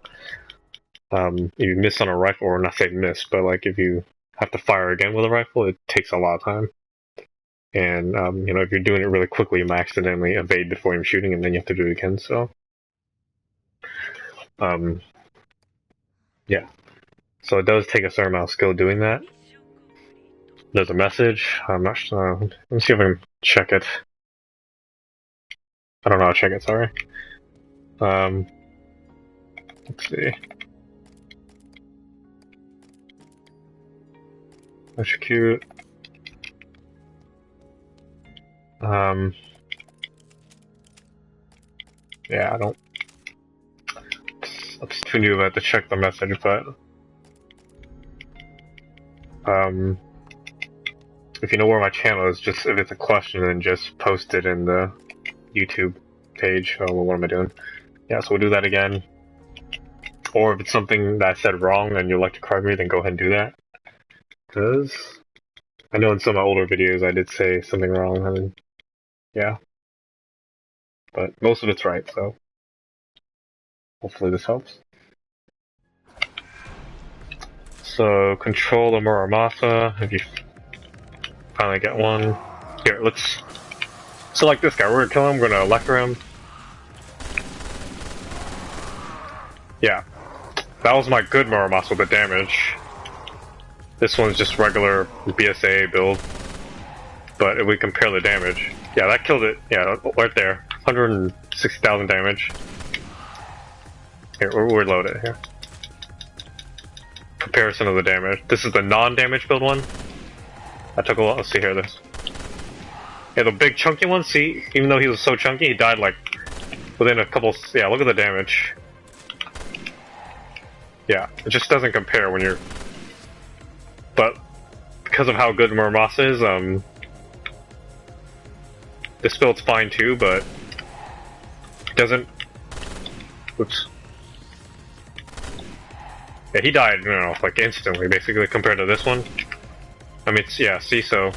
If you miss on a rifle, or not say miss, but like if you have to fire again with a rifle, it takes a lot of time. And, you know, if you're doing it really quickly, you might accidentally evade before you're shooting, and then you have to do it again, so. Yeah. So it does take a certain amount of skill doing that. There's a message. I'm not sure. Let me see if I can check it. I don't know how to check it, sorry. Let's see. Execute. Yeah, I don't. It's too new to check the message, but if you know where my channel is, just if it's a question, then just post it in the YouTube page. Oh, well, what am I doing? Yeah, so we'll do that again. Or if it's something that I said wrong and you'd like to correct me, then go ahead and do that. Because I know in some of my older videos I did say something wrong, and yeah. But most of it's right, so hopefully this helps. So control the muramasa if you finally get one. Here, let's select this guy. We're gonna kill him, we're gonna electro him. Yeah. That was my good muramasa with the damage. This one's just regular BSA build. But if we compare the damage, yeah, that killed it. Yeah, right there. 160,000 damage. Here, we'll reload it here. Comparison of the damage. This is the non-damage build one. I took a lot. Let's see here. This. Yeah, the big chunky one. See, even though he was so chunky, he died like within a couple. Yeah, look at the damage. Yeah, it just doesn't compare when you're. But because of how good muramasa is, this build's fine too, but it doesn't. Oops. Yeah, he died, you know, like instantly, basically, compared to this one. I mean, yeah, see, so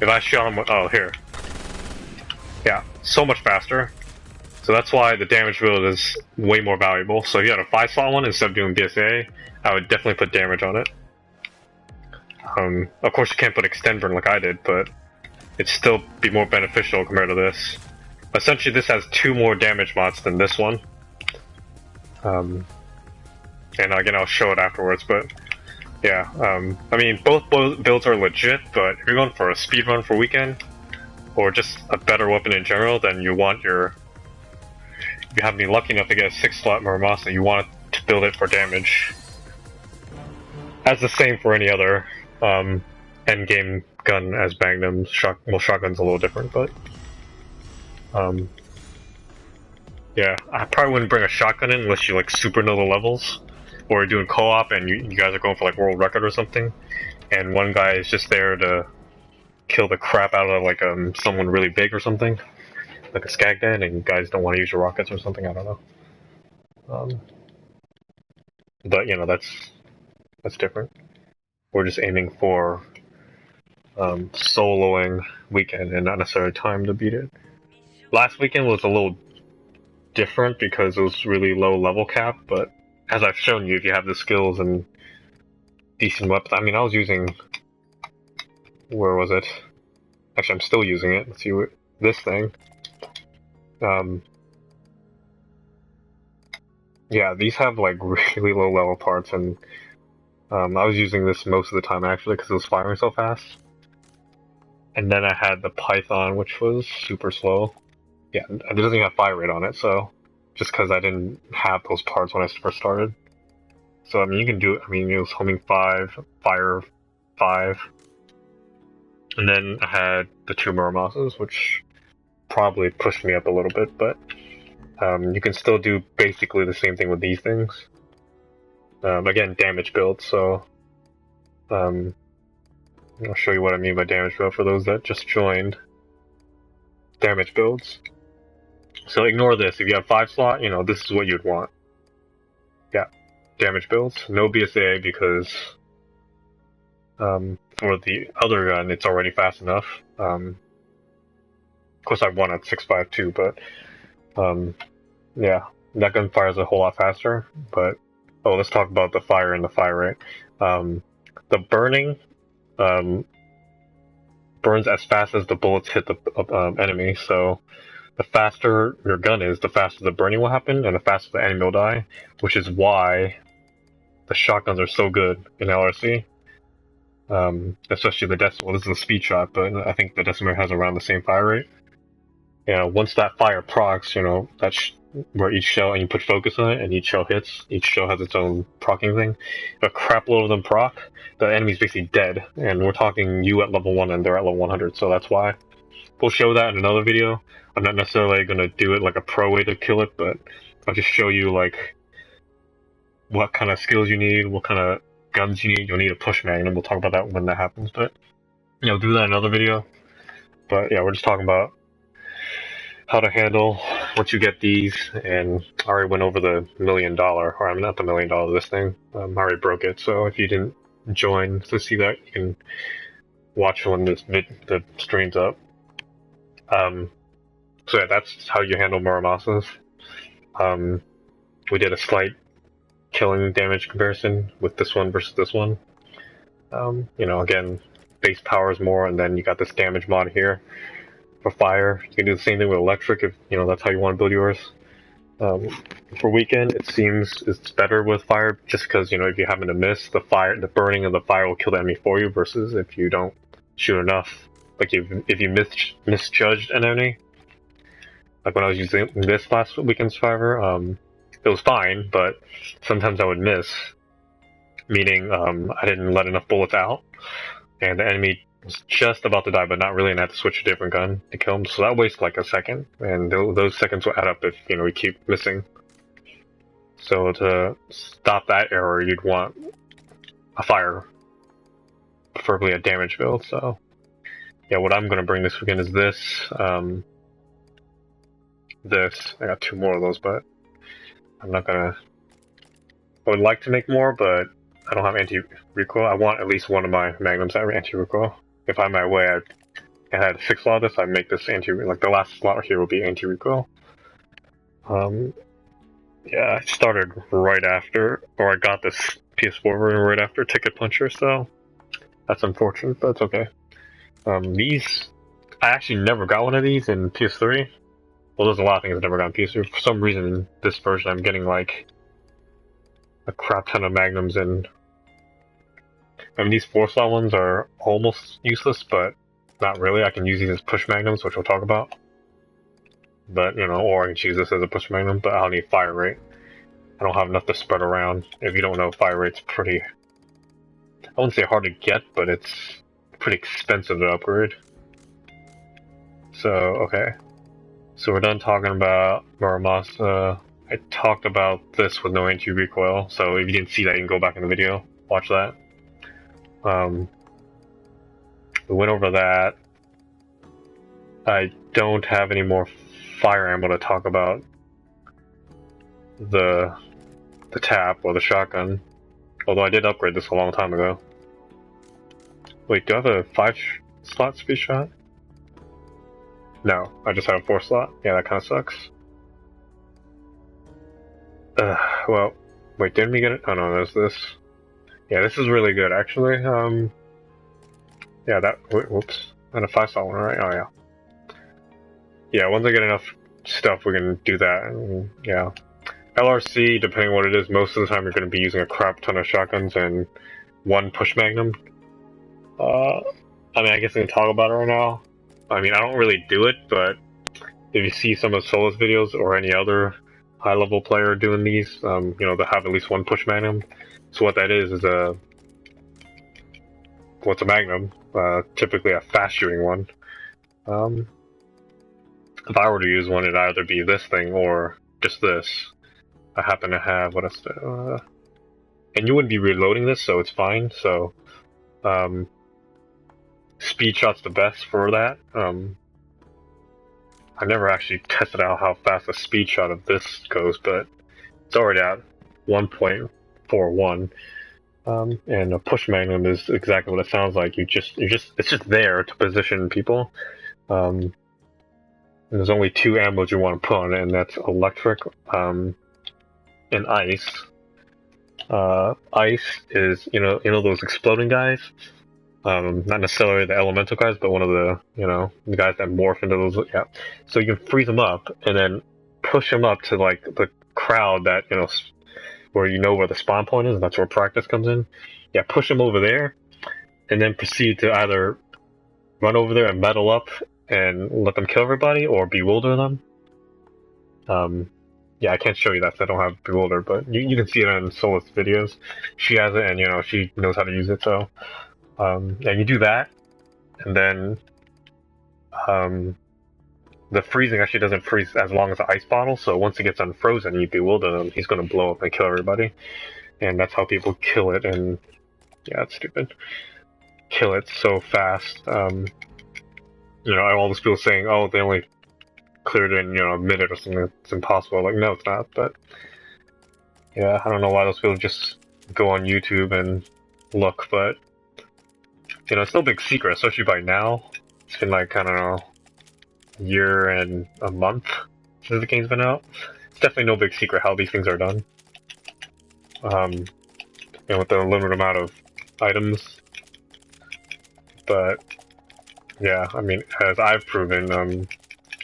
If I shot him with, oh, here. Yeah, so much faster. So that's why the damage build is way more valuable. So if you had a 5-slot one instead of doing BSA, I would definitely put damage on it. Of course you can't put extend burn like I did, but it'd still be more beneficial compared to this. Essentially this has 2 more damage mods than this one. And again I'll show it afterwards, but yeah, I mean both builds are legit, but if you're going for a speed run for weekend, or just a better weapon in general, then you want your... If you happen to be lucky enough to get a 6-slot muramasa, you want to build it for damage. As the same for any other endgame gun as magnums. Well, shotgun's a little different, but yeah, I probably wouldn't bring a shotgun in unless you like super know the levels, or you're doing co-op and you guys are going for like world record or something, and one guy is just there to kill the crap out of like someone really big or something, like a skag den, and you guys don't want to use your rockets or something. I don't know. But you know that's different. We're just aiming for soloing weekend and not necessarily time to beat it. Last weekend was a little different because it was really low level cap, but as I've shown you, if you have the skills and decent weapons, I mean I was using, where was it? Actually I'm still using it. Let's see what this thing. Yeah, these have like really low level parts, and I was using this most of the time actually because it was firing so fast. And then I had the Python, which was super slow. Yeah, it doesn't even have fire rate on it, so just because I didn't have those parts when I first started. So I mean, you can do it. I mean, it was homing 5, fire 5, and then I had the 2 muramasas, which probably pushed me up a little bit, but you can still do basically the same thing with these things. Again, damage build, so I'll show you what I mean by damage build for those that just joined. Damage builds. So ignore this. If you have 5-slot, you know, this is what you'd want. Yeah, damage builds. No BSA because for the other gun, it's already fast enough. Of course, I won at 6.52, but yeah, that gun fires a whole lot faster. But oh, let's talk about the fire and the fire rate. The burning burns as fast as the bullets hit the enemy. So the faster your gun is, the faster the burning will happen, and the faster the enemy will die. Which is why the shotguns are so good in LRC. Especially the Decimal. This is a speed shot, but I think the Decimal has around the same fire rate. You know, once that fire procs, you know, that's where each shell, and you put focus on it, and each shell hits. Each shell has its own procking thing. If a crap load of them proc, the enemy's basically dead, and we're talking you at level 1 and they're at level 100, so that's why. We'll show that in another video. I'm not necessarily going to do it like a pro way to kill it, but I'll just show you like what kind of skills you need, what kind of guns you need. You'll need a push magnum. We'll talk about that when that happens, but you know, do that in another video. But yeah, we're just talking about how to handle once you get these, and I already went over the $1 million, or I'm not the $1 million, this thing. I already broke it, so if you didn't join to see that, you can watch when the stream's up. So yeah, that's how you handle muramasas. We did a slight killing damage comparison with this one versus this one. You know, again, base power is more, and then you got this damage mod here for fire. You can do the same thing with electric if, you know, that's how you want to build yours. For weekend, it seems it's better with fire, just because, you know, if you happen to miss the fire, the burning of the fire will kill the enemy for you, versus if you don't shoot enough. Like if you misjudged an enemy, like when I was using this last weekend survivor, it was fine, but sometimes I would miss, meaning I didn't let enough bullets out, and the enemy was just about to die, but not really, and I had to switch a different gun to kill him. So that wastes like a second, and those seconds will add up if, you know, we keep missing. So to stop that error, you'd want a fire, preferably a damage build. So yeah, what I'm going to bring this weekend is this. I got 2 more of those, but I'm not gonna. I would like to make more, but I don't have anti-recoil. I want at least one of my magnums that have anti-recoil. If I'm my way, I'd and I had to fix a lot of this, I make this like the last slot here will be anti-recoil. Yeah, I started right after, or I got this PS4 version right after Ticket Puncher, so that's unfortunate, but it's okay. These, I actually never got one of these in PS3. Well, there's a lot of things I've never got in PS3. For some reason, in this version, I'm getting like a crap ton of magnums, and I mean, these 4-slot ones are almost useless, but not really. I can use these as push magnums, which we'll talk about. But, you know, or I can choose this as a push magnum, but I'll need fire rate. I don't have enough to spread around. If you don't know, fire rate's pretty, I wouldn't say hard to get, but it's pretty expensive to upgrade. So, okay. So we're done talking about muramasa. I talked about this with no anti-recoil, so if you didn't see that, you can go back in the video, watch that. We went over that. I don't have any more fire ammo to talk about the tap or the shotgun, although I did upgrade this a long time ago. Wait, do I have a 5-slot speed shot? No, I just have a 4-slot. Yeah, that kind of sucks. Well, wait, didn't we get it? Oh no, there's this. Yeah, this is really good, actually. Yeah, that, whoops. And a 5-slot one, right? Oh yeah. Yeah, once I get enough stuff, we can do that, and yeah. LRC, depending on what it is, most of the time you're going to be using a crap ton of shotguns and one push magnum. I mean, I guess I can talk about it right now. I mean, I don't really do it, but if you see some of Solus videos or any other high-level player doing these, you know, they'll have at least one push magnum. So what that is what's a magnum? Typically a fast-shooting one. If I were to use one, it'd either be this thing or just this. I happen to have, what else? And you wouldn't be reloading this, so it's fine. So, speed shot's the best for that. I never actually tested out how fast the speed shot of this goes, but it's already at 1.41. And a push magnum is exactly what it sounds like. It's just there to position people. And there's only 2 ammos you want to put on it, and that's electric, and ice. Ice is, you know those exploding guys? Not necessarily the elemental guys, but one of the, the guys that morph into those, yeah. So you can freeze them up, and then push them up to, like, the crowd that, where where the spawn point is, and that's where practice comes in. Yeah, push them over there, and then proceed to either run over there and metal up and let them kill everybody, or bewilder them. Yeah, I can't show you that because I don't have bewilder, but you can see it in Solus videos. She has it, and she knows how to use it. So, and you do that, and then the freezing actually doesn't freeze as long as the ice bottle. So once it gets unfrozen, you bewilder them, he's going to blow up and kill everybody, and that's how people kill it. And yeah, it's stupid. Kill it so fast. All those people saying, "Oh, they only cleared it in a minute or something." It's impossible. Like, no, it's not. But yeah, I don't know why those people just go on YouTube and look. But it's no big secret, especially by now. It's been like, I don't know, a year and a month since the game's been out. It's definitely no big secret how these things are done. With the limited amount of items. But yeah, I mean, as I've proven,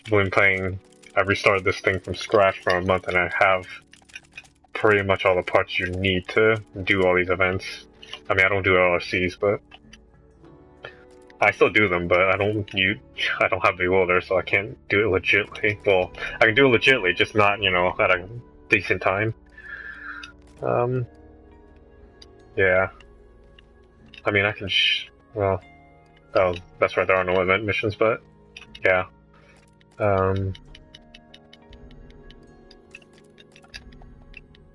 when playing, I restarted this thing from scratch for a month, and I have pretty much all the parts you need to do all these events. I mean, I don't do LRCs, but I still do them, but I don't have Bewilder, so I can't do it legitly. Well, I can do it legitly, just not, at a decent time. Yeah. I mean, I can well, oh, that's right, there are no event missions, but yeah.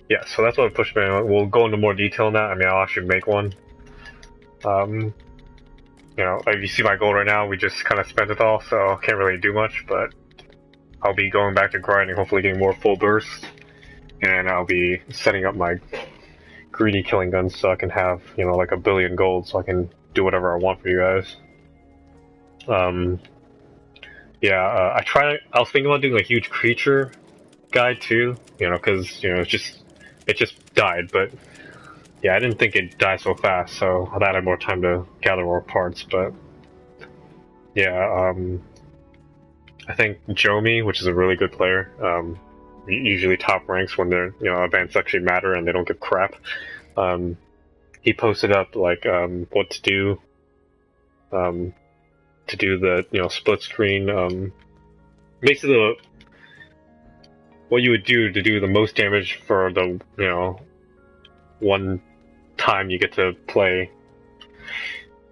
Yeah, so that's what pushed me. We'll go into more detail on that. I mean, I'll actually make one. If you see my goal right now, we just kind of spent it all, so I can't really do much, but I'll be going back to grinding, hopefully getting more full bursts, and I'll be setting up my greedy killing guns so I can have, like 1 billion gold, so I can do whatever I want for you guys. Yeah, I was thinking about doing a huge creature guide too, because it just died, but yeah, I didn't think it'd die so fast, so I had more time to gather more parts. But yeah, I think Jomi, which is a really good player, usually top ranks when their events actually matter and they don't give crap. He posted up like what to do the split screen. Basically, what you would do to do the most damage for the one time you get to play.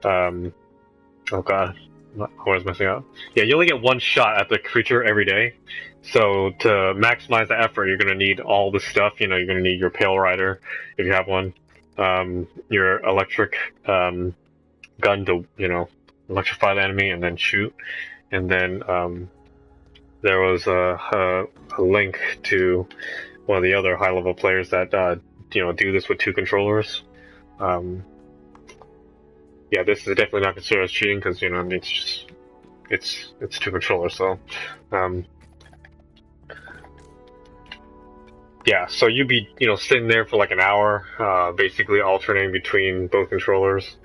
Oh god, I was messing up. Yeah, you only get one shot at the creature every day. So to maximize the effort, you're gonna need all the stuff. You're gonna need your Pale Rider if you have one, your electric gun to electrify the enemy and then shoot. And then there was a link to one of the other high level players that do this with 2 controllers. Yeah, this is definitely not considered as cheating because it's 2 controllers. So yeah, so you'd be sitting there for like an hour, basically alternating between both controllers.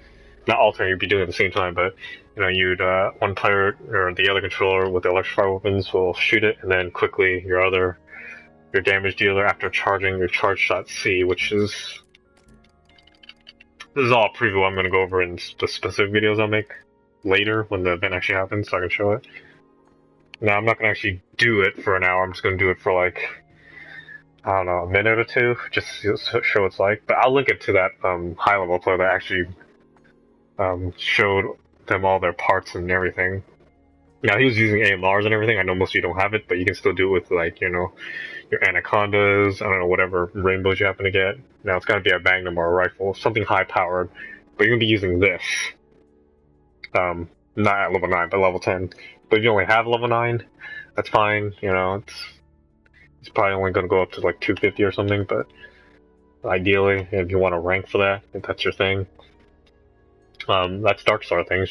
Not alternating, you'd be doing it at the same time, but you'd one player or the other controller with the electrified weapons will shoot it, and then quickly your damage dealer after charging your charge shot C, which is this is all a preview I'm going to go over in the specific videos I'll make later when the event actually happens, so I can show it. Now I'm not going to actually do it for an hour. I'm just going to do it for like I don't know, a minute or two, just to show what it's like. But I'll link it to that high level player that actually showed them all their parts and everything. Now he was using AMRs and everything. I know most of you don't have it, but you can still do it with like your anacondas. I don't know, whatever rainbows you happen to get. Now it's gotta be a magnum or a rifle, something high powered. But you're gonna be using this. Not at level 9, but level 10. But if you only have level 9, that's fine. It's probably only gonna go up to like 250 or something. But ideally, if you want to rank for that, if that's your thing. That's Darkstar thing.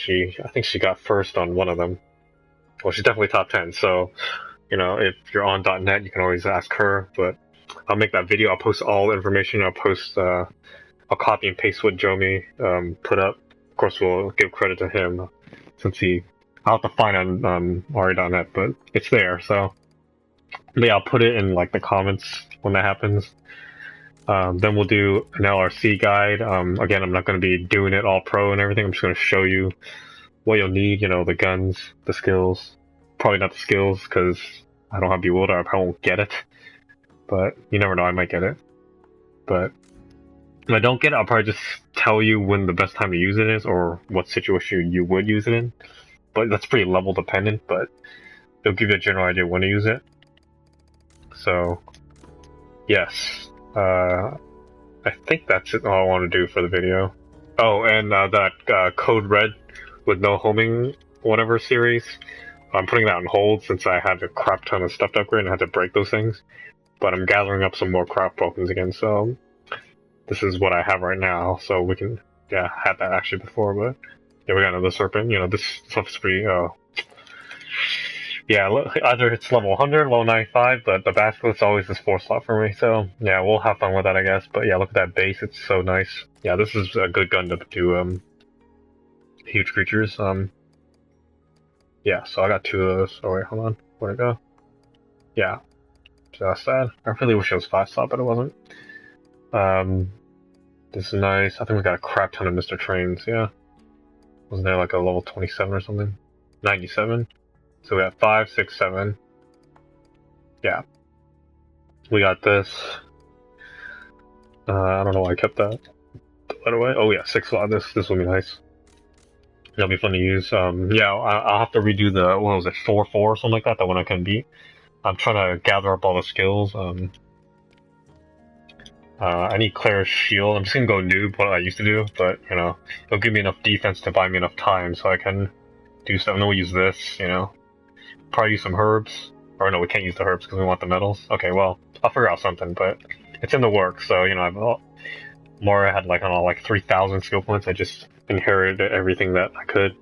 I think she got first on one of them. Well, she's definitely top 10. So, if you're on .net, you can always ask her. But I'll make that video. I'll post all the information. I'll copy and paste what Jomi put up. Of course, we'll give credit to him since I'll have to find on Ari.net, but it's there. So, but yeah, I'll put it in like the comments when that happens. Then we'll do an LRC guide. Again, I'm not going to be doing it all pro and everything. I'm just going to show you what you'll need, the guns, the skills. Probably not the skills, because I don't have Bewilder. I probably won't get it. But you never know, I might get it. But if I don't get it, I'll probably just tell you when the best time to use it is, or what situation you would use it in. But that's pretty level dependent, but it'll give you a general idea when to use it. So, yes. I think that's all I want to do for the video. Oh, and that Code Red with no homing whatever series, I'm putting that on hold since I had a crap ton of stuff to upgrade and I had to break those things. But I'm gathering up some more crap tokens again, so this is what I have right now. So we can, yeah, I had that actually before, but yeah, we got another serpent. This stuff's pretty. Yeah, either it's level 100, level 95, but the basilisk's always this 4 slot for me, so yeah, we'll have fun with that, I guess. But yeah, look at that base, it's so nice. Yeah, this is a good gun to do huge creatures. Yeah, so I got 2 of those. Oh wait, hold on, where'd it go? Yeah, so that's sad. I really wish it was 5 slot, but it wasn't. This is nice. I think we got a crap ton of Mr. Trains, yeah. Wasn't there like a level 27 or something? 97? So we have 5, 6, 7. Yeah. We got this. I don't know why I kept that. By the way, oh yeah, 6 slot. This will be nice. That'll be fun to use. Yeah, I'll have to redo the, what was it, 4-4 or something like that, the one I couldn't beat. I'm trying to gather up all the skills. I need Claire's shield. I'm just gonna go noob, what I used to do, but, it'll give me enough defense to buy me enough time so I can do stuff. And then we'll use this, Probably use some herbs. Or no, we can't use the herbs because we want the metals. Okay, well, I'll figure out something, but it's in the works, so, Mora had, like, I don't know, like 3,000 skill points. I just inherited everything that I could.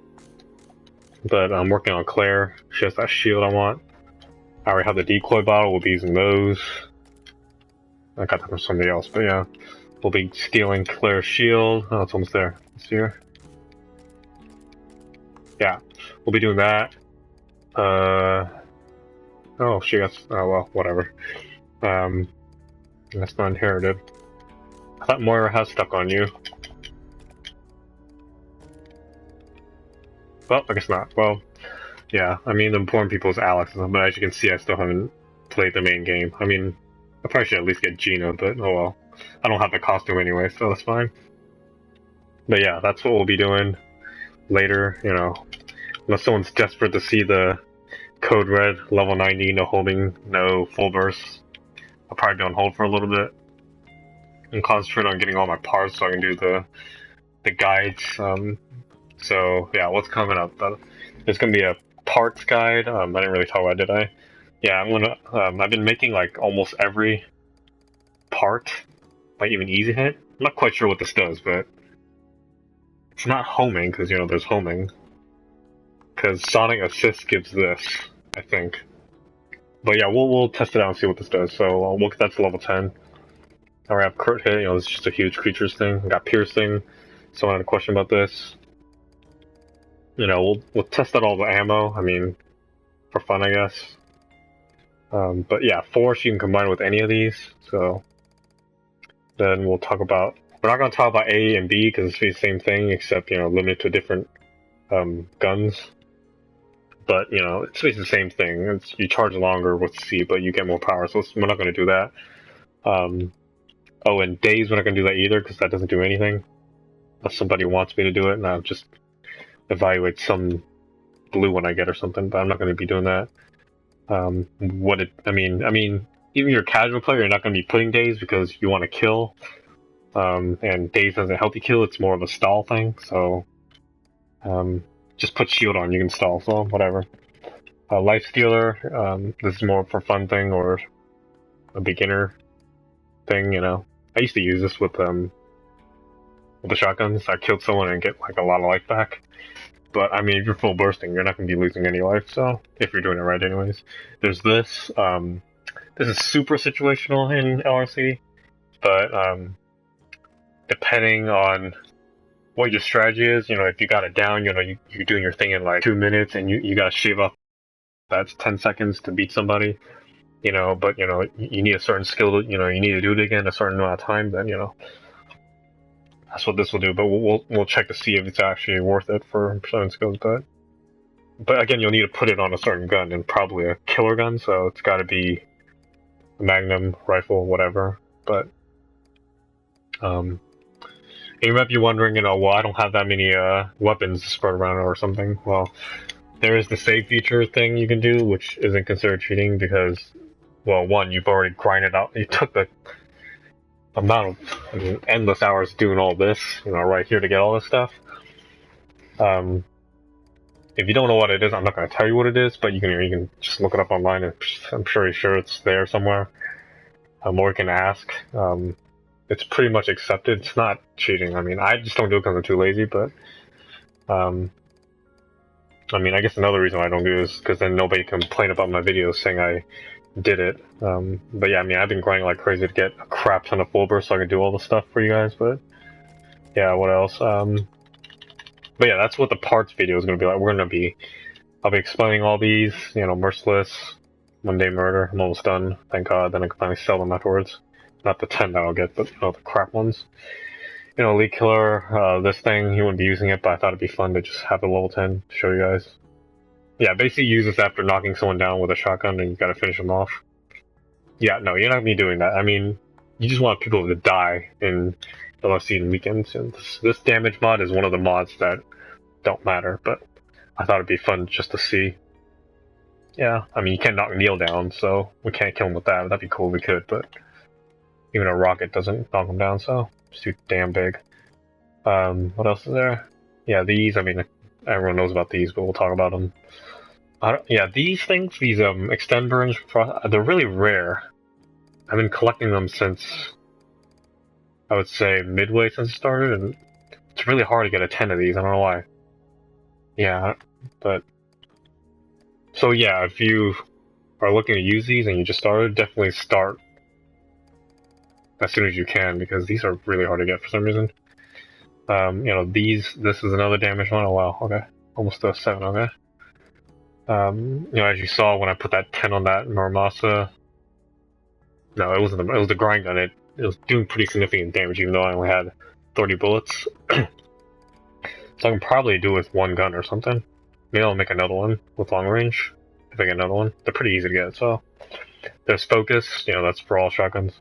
But I'm working on Claire. She has that shield I want. I already have the decoy bottle. We'll be using those. I got that from somebody else, but yeah. We'll be stealing Claire's shield. Oh, it's almost there. It's here. Yeah, we'll be doing that. Oh, she got. Oh well, whatever. That's not inherited. I thought Moira has stuck on you. Well, I guess not. Well, yeah. I mean, the important people is Alex, but as you can see, I still haven't played the main game. I mean, I probably should at least get Gina, but oh well. I don't have the costume anyway, so that's fine. But yeah, that's what we'll be doing later. You know, unless someone's desperate to see the code red, level 90, no holding, no full burst. I'll probably be on hold for a little bit and concentrate on getting all my parts so I can do the guides. So yeah, what's coming up? There's gonna be a parts guide. I didn't really talk about it, did I? Yeah, I'm gonna. I've been making like almost every part, like even easy hit. I'm not quite sure what this does, but it's not homing because you know there's homing. Because Sonic Assist gives this, I think. But yeah, we'll test it out and see what this does. So we'll get that to level 10. I already have crit hit. You know, it's just a huge creatures thing. I got piercing. Someone had a question about this. You know, we'll test out all the ammo. I mean, for fun, I guess. But yeah, force you can combine with any of these. So then we'll talk about. We're not going to talk about A and B because it's the same thing, except you know, limited to different guns. But you know, it's basically the same thing. You charge longer with C, but you get more power. So we're not going to do that. Oh, and days we're not going to do that either because that doesn't do anything. Unless somebody wants me to do it, and I'll just evaluate some blue one I get or something. But I'm not going to be doing that. I mean, even your casual player, you're not going to be putting days because you want to kill. And days doesn't help you kill. It's more of a stall thing. So, just put shield on, you can stall, so whatever. Life Stealer, this is more for fun thing or a beginner thing, you know. I used to use this with the shotguns. I killed someone and get like a lot of life back. But I mean, if you're full bursting, you're not going to be losing any life, so if you're doing it right anyways. There's this, this is super situational in LRC, but depending on what your strategy is, you know, if you got it down, you know, you're doing your thing in like 2 minutes and you got to shave off that's 10 seconds to beat somebody, you know, but you know, you need a certain skill to, you know, you need to do it again a certain amount of time, then, you know, that's what this will do, but we'll check to see if it's actually worth it for certain skills, but again, you'll need to put it on a certain gun, and probably a killer gun, so it's got to be a magnum, rifle, whatever, but, and you might be wondering, you know, well, I don't have that many, weapons spread around or something. Well, there is the save feature thing you can do, which isn't considered cheating because, well, one, you've already grinded out, you took the amount of, I mean, endless hours doing all this, you know, right here to get all this stuff. If you don't know what it is, I'm not going to tell you what it is, but you can just look it up online, and I'm sure it's there somewhere. Or you can ask. It's pretty much accepted. It's not cheating. I mean, I just don't do it because I'm too lazy, but, I mean, I guess another reason why I don't do it is because then nobody can complain about my videos saying I did it. But yeah, I mean, I've been grinding like crazy to get a crap ton of full burst so I can do all the stuff for you guys, but yeah, what else? But yeah, that's what the parts video is going to be like. I'll be explaining all these, you know, Merciless, Monday Murder, I'm almost done, thank god, then I can finally sell them afterwards. Not the 10 that I'll get, but, you know, the crap ones. You know, Elite Killer, this thing, he wouldn't be using it, but I thought it'd be fun to just have a level 10 to show you guys. Yeah, basically use this after knocking someone down with a shotgun and you gotta finish them off. Yeah, no, you're not gonna be doing that. I mean, you just want people to die in LFC and weekends, and this damage mod is one of the mods that don't matter, but I thought it'd be fun just to see. Yeah, I mean, you can't knock Neil down, so we can't kill him with that. That'd be cool if we could, but even a rocket doesn't knock him down, so it's too damn big. What else is there? Yeah, these, I mean, everyone knows about these, but we'll talk about them. Yeah, these things, these extend burns, they're really rare. I've been collecting them since, I would say, midway since it started, and it's really hard to get a 10 of these, I don't know why. Yeah, but So yeah, if you are looking to use these and you just started, definitely start as soon as you can, because these are really hard to get for some reason. You know, this is another damage one. Oh wow, okay. Almost a 7, okay. You know, as you saw when I put that 10 on that muramasa, no, it wasn't. It was the grind gun. It was doing pretty significant damage, even though I only had 30 bullets. So I can probably do it with one gun or something. Maybe I'll make another one with long range if I get another one. They're pretty easy to get. So there's focus. You know, that's for all shotguns.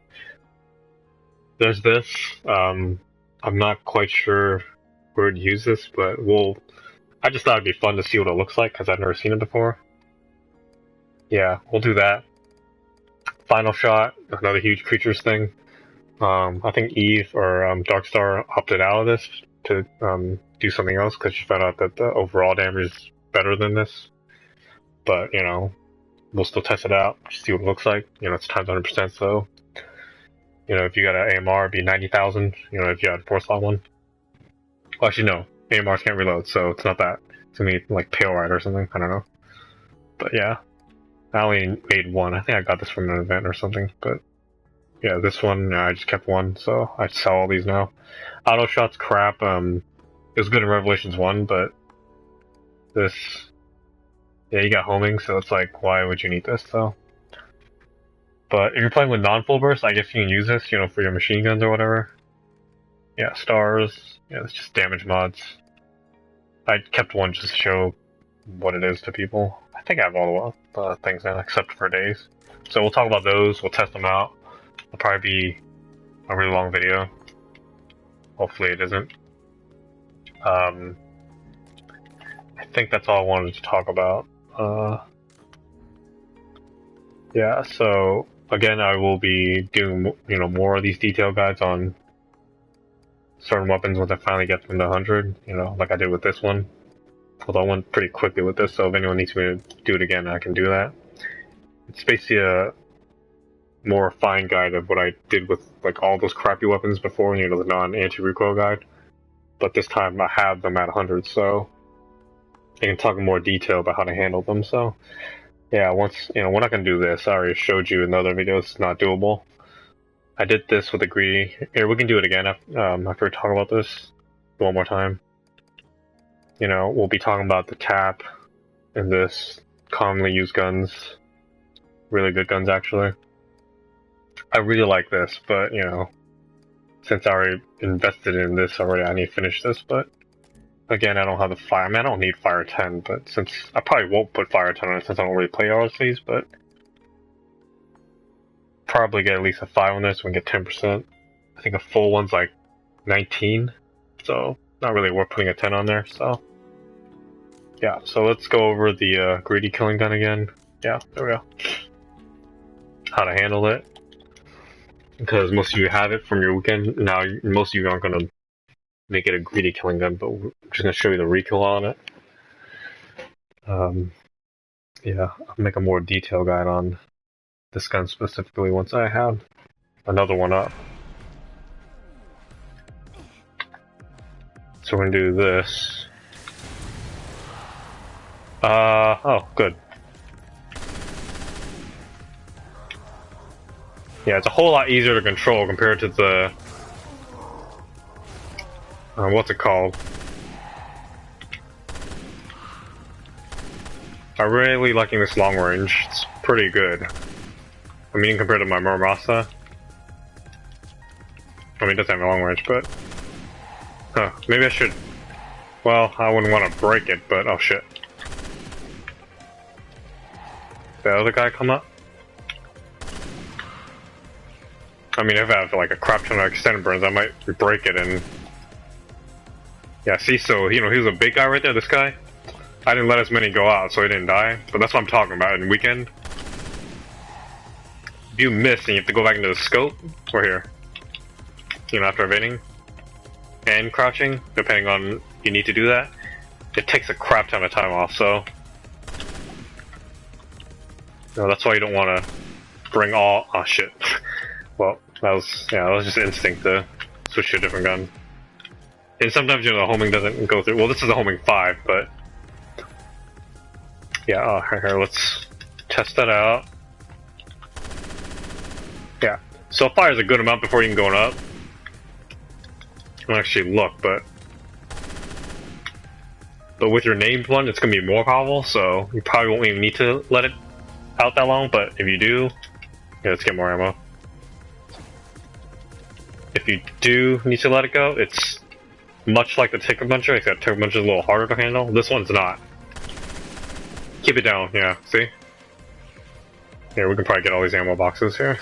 There's this. I'm not quite sure where to use this, but I just thought it'd be fun to see what it looks like because I've never seen it before. Yeah, we'll do that. Final shot, another huge creatures thing. I think Eve or Darkstar opted out of this to do something else because she found out that the overall damage is better than this. But, you know, we'll still test it out, see what it looks like. You know, it's times 100%, so, you know, if you got an AMR, it'd be 90,000. You know, if you had a 4-slot one. Well, actually, no. AMRs can't reload, so it's not that. It's gonna be like Pale Ride or something, I don't know. But yeah, I only made one. I think I got this from an event or something, but yeah, this one, I just kept one, so I sell all these now. Auto shot's crap. It was good in Revelations 1, but this, yeah, you got homing, so it's like, why would you need this, though? But if you're playing with non-full burst, I guess you can use this, you know, for your machine guns or whatever. Yeah, stars. Yeah, it's just damage mods. I kept one just to show what it is to people. I think I have all the things in, except for days. So we'll talk about those, we'll test them out. It'll probably be a really long video. Hopefully it isn't. I think that's all I wanted to talk about. Yeah, so again, I will be doing, you know, more of these detail guides on certain weapons once I finally get them to 100, you know, like I did with this one. Although I went pretty quickly with this, so if anyone needs me to do it again, I can do that. It's basically a more refined guide of what I did with like all those crappy weapons before, you know, the non-anti-recoil guide. But this time I have them at 100, so I can talk in more detail about how to handle them. So yeah, once, you know, we're not gonna do this. I already showed you in the other video. It's not doable. I did this with a greedy. Here, we can do it again after we talk about this one more time. You know, we'll be talking about the tap and this commonly used guns. Really good guns, actually. I really like this, but, you know, since I already invested in this already, I need to finish this, but again, I don't have the fire. I mean, I don't need fire 10, but since I probably won't put fire 10 on it since I don't really play RLCs, but probably get at least a 5 on this so we can get 10%. I think a full one's like 19, so not really worth putting a 10 on there, so yeah, so let's go over the greedy killing gun again. Yeah, there we go. How to handle it, because most of you have it from your weekend. Now, most of you aren't going to make it a greedy killing gun, but we're just going to show you the recoil on it. Yeah, I'll make a more detailed guide on this gun specifically once I have another one up. So we're gonna do this. Oh, good. Yeah, it's a whole lot easier to control compared to the, what's it called? I'm really liking this long range. It's pretty good. I mean, compared to my muramasa. I mean, it doesn't have a long range, but... Huh, maybe I should... Well, I wouldn't want to break it, but... Oh, shit. Did the other guy come up? I mean, if I have, like, a crap ton of extended burns, I might break it and... Yeah, see, so, you know, he was a big guy right there, this guy. I didn't let as many go out, so he didn't die. But that's what I'm talking about in weekend. If you miss and you have to go back into the scope, we're here. You know, after evading and crouching, depending on you need to do that, it takes a crap ton of time off, so... No, that's why you don't want to bring all... Oh, shit. Well, that was just instinct to switch to a different gun. And sometimes, you know, the homing doesn't go through... Well, this is a homing 5, but... Yeah, here, let's test that out. Yeah, so fire's a good amount before you can go up. You don't actually look, but with your named one, it's gonna be more powerful, so you probably won't even need to let it out that long, but if you do, yeah, let's get more ammo. If you do need to let it go, it's much like the Ticker Puncher, except Ticker Puncher is a little harder to handle. This one's not. Keep it down, yeah, see? Here, we can probably get all these ammo boxes here.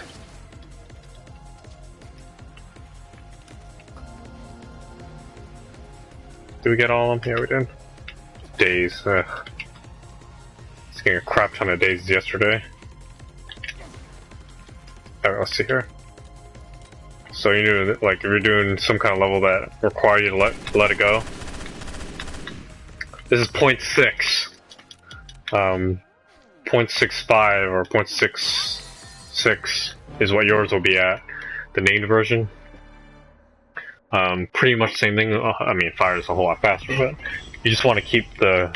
Did we get all of them? Yeah, we did. Days. It's getting a crap ton of days yesterday. Alright, let's see here. So you know, like if you're doing some kind of level that requires you to let it go. This is 0.6. 0.65 or 0.66 is what yours will be at. The named version. Pretty much same thing. I mean, fire is a whole lot faster, but you just want to keep the,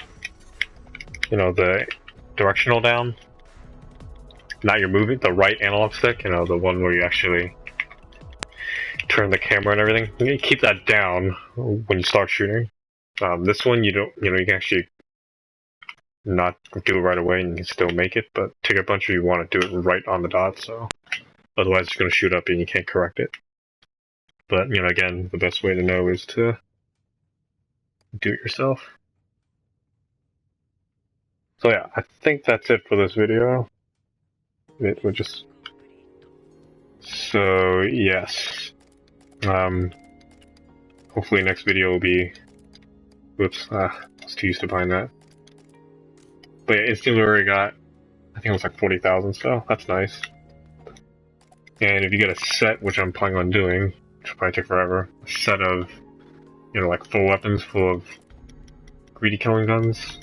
the directional down. Not your movement, the right analog stick, the one where you actually turn the camera and everything. You keep that down when you start shooting. This one, you can actually not do it right away and you can still make it, but Ticker Puncher, you want to do it right on the dot, so otherwise it's going to shoot up and you can't correct it. But, again, the best way to know is to do it yourself. So yeah, I think that's it for this video. It would just... So, yes. Hopefully next video will be... Whoops, I was too used to buying that. But yeah, instantly already got, I think it was like 40,000, so that's nice. And if you get a set, which I'm planning on doing, which will probably take forever, a set of, like full weapons full of greedy killing guns,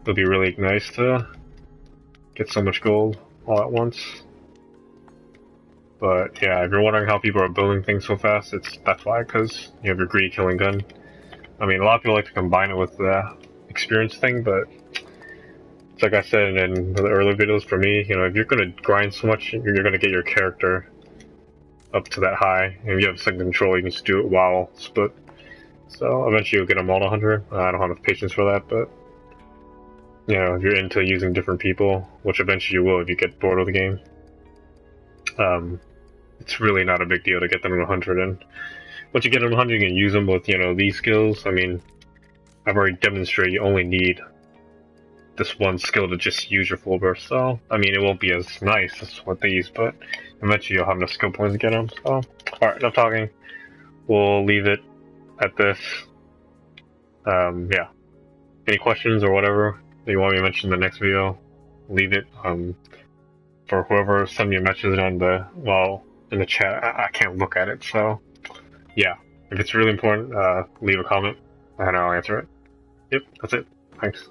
it'll be really nice to get so much gold all at once. But yeah, if you're wondering how people are building things so fast, that's why, because you have your greedy killing gun. I mean, a lot of people like to combine it with the experience thing, but it's like I said in the earlier videos, for me, if you're going to grind so much, you're going to get your character up to that high. And if you have second control, you can just do it while split. So eventually you'll get them all to 100. I don't have enough patience for that, but if you're into using different people, which eventually you will if you get bored of the game, it's really not a big deal to get them to 100. And once you get them to 100, you can use them with, these skills. I mean, I've already demonstrated you only need this one skill to just use your full burst. So, I mean, it won't be as nice as with these, but eventually you'll have enough skill points to get them. So, alright, enough talking. We'll leave it at this. Yeah. Any questions or whatever that you want me to mention in the next video, leave it. For whoever send me a message on in the chat, I can't look at it, so yeah. If it's really important, leave a comment and I'll answer it. Yep, that's it. Thanks.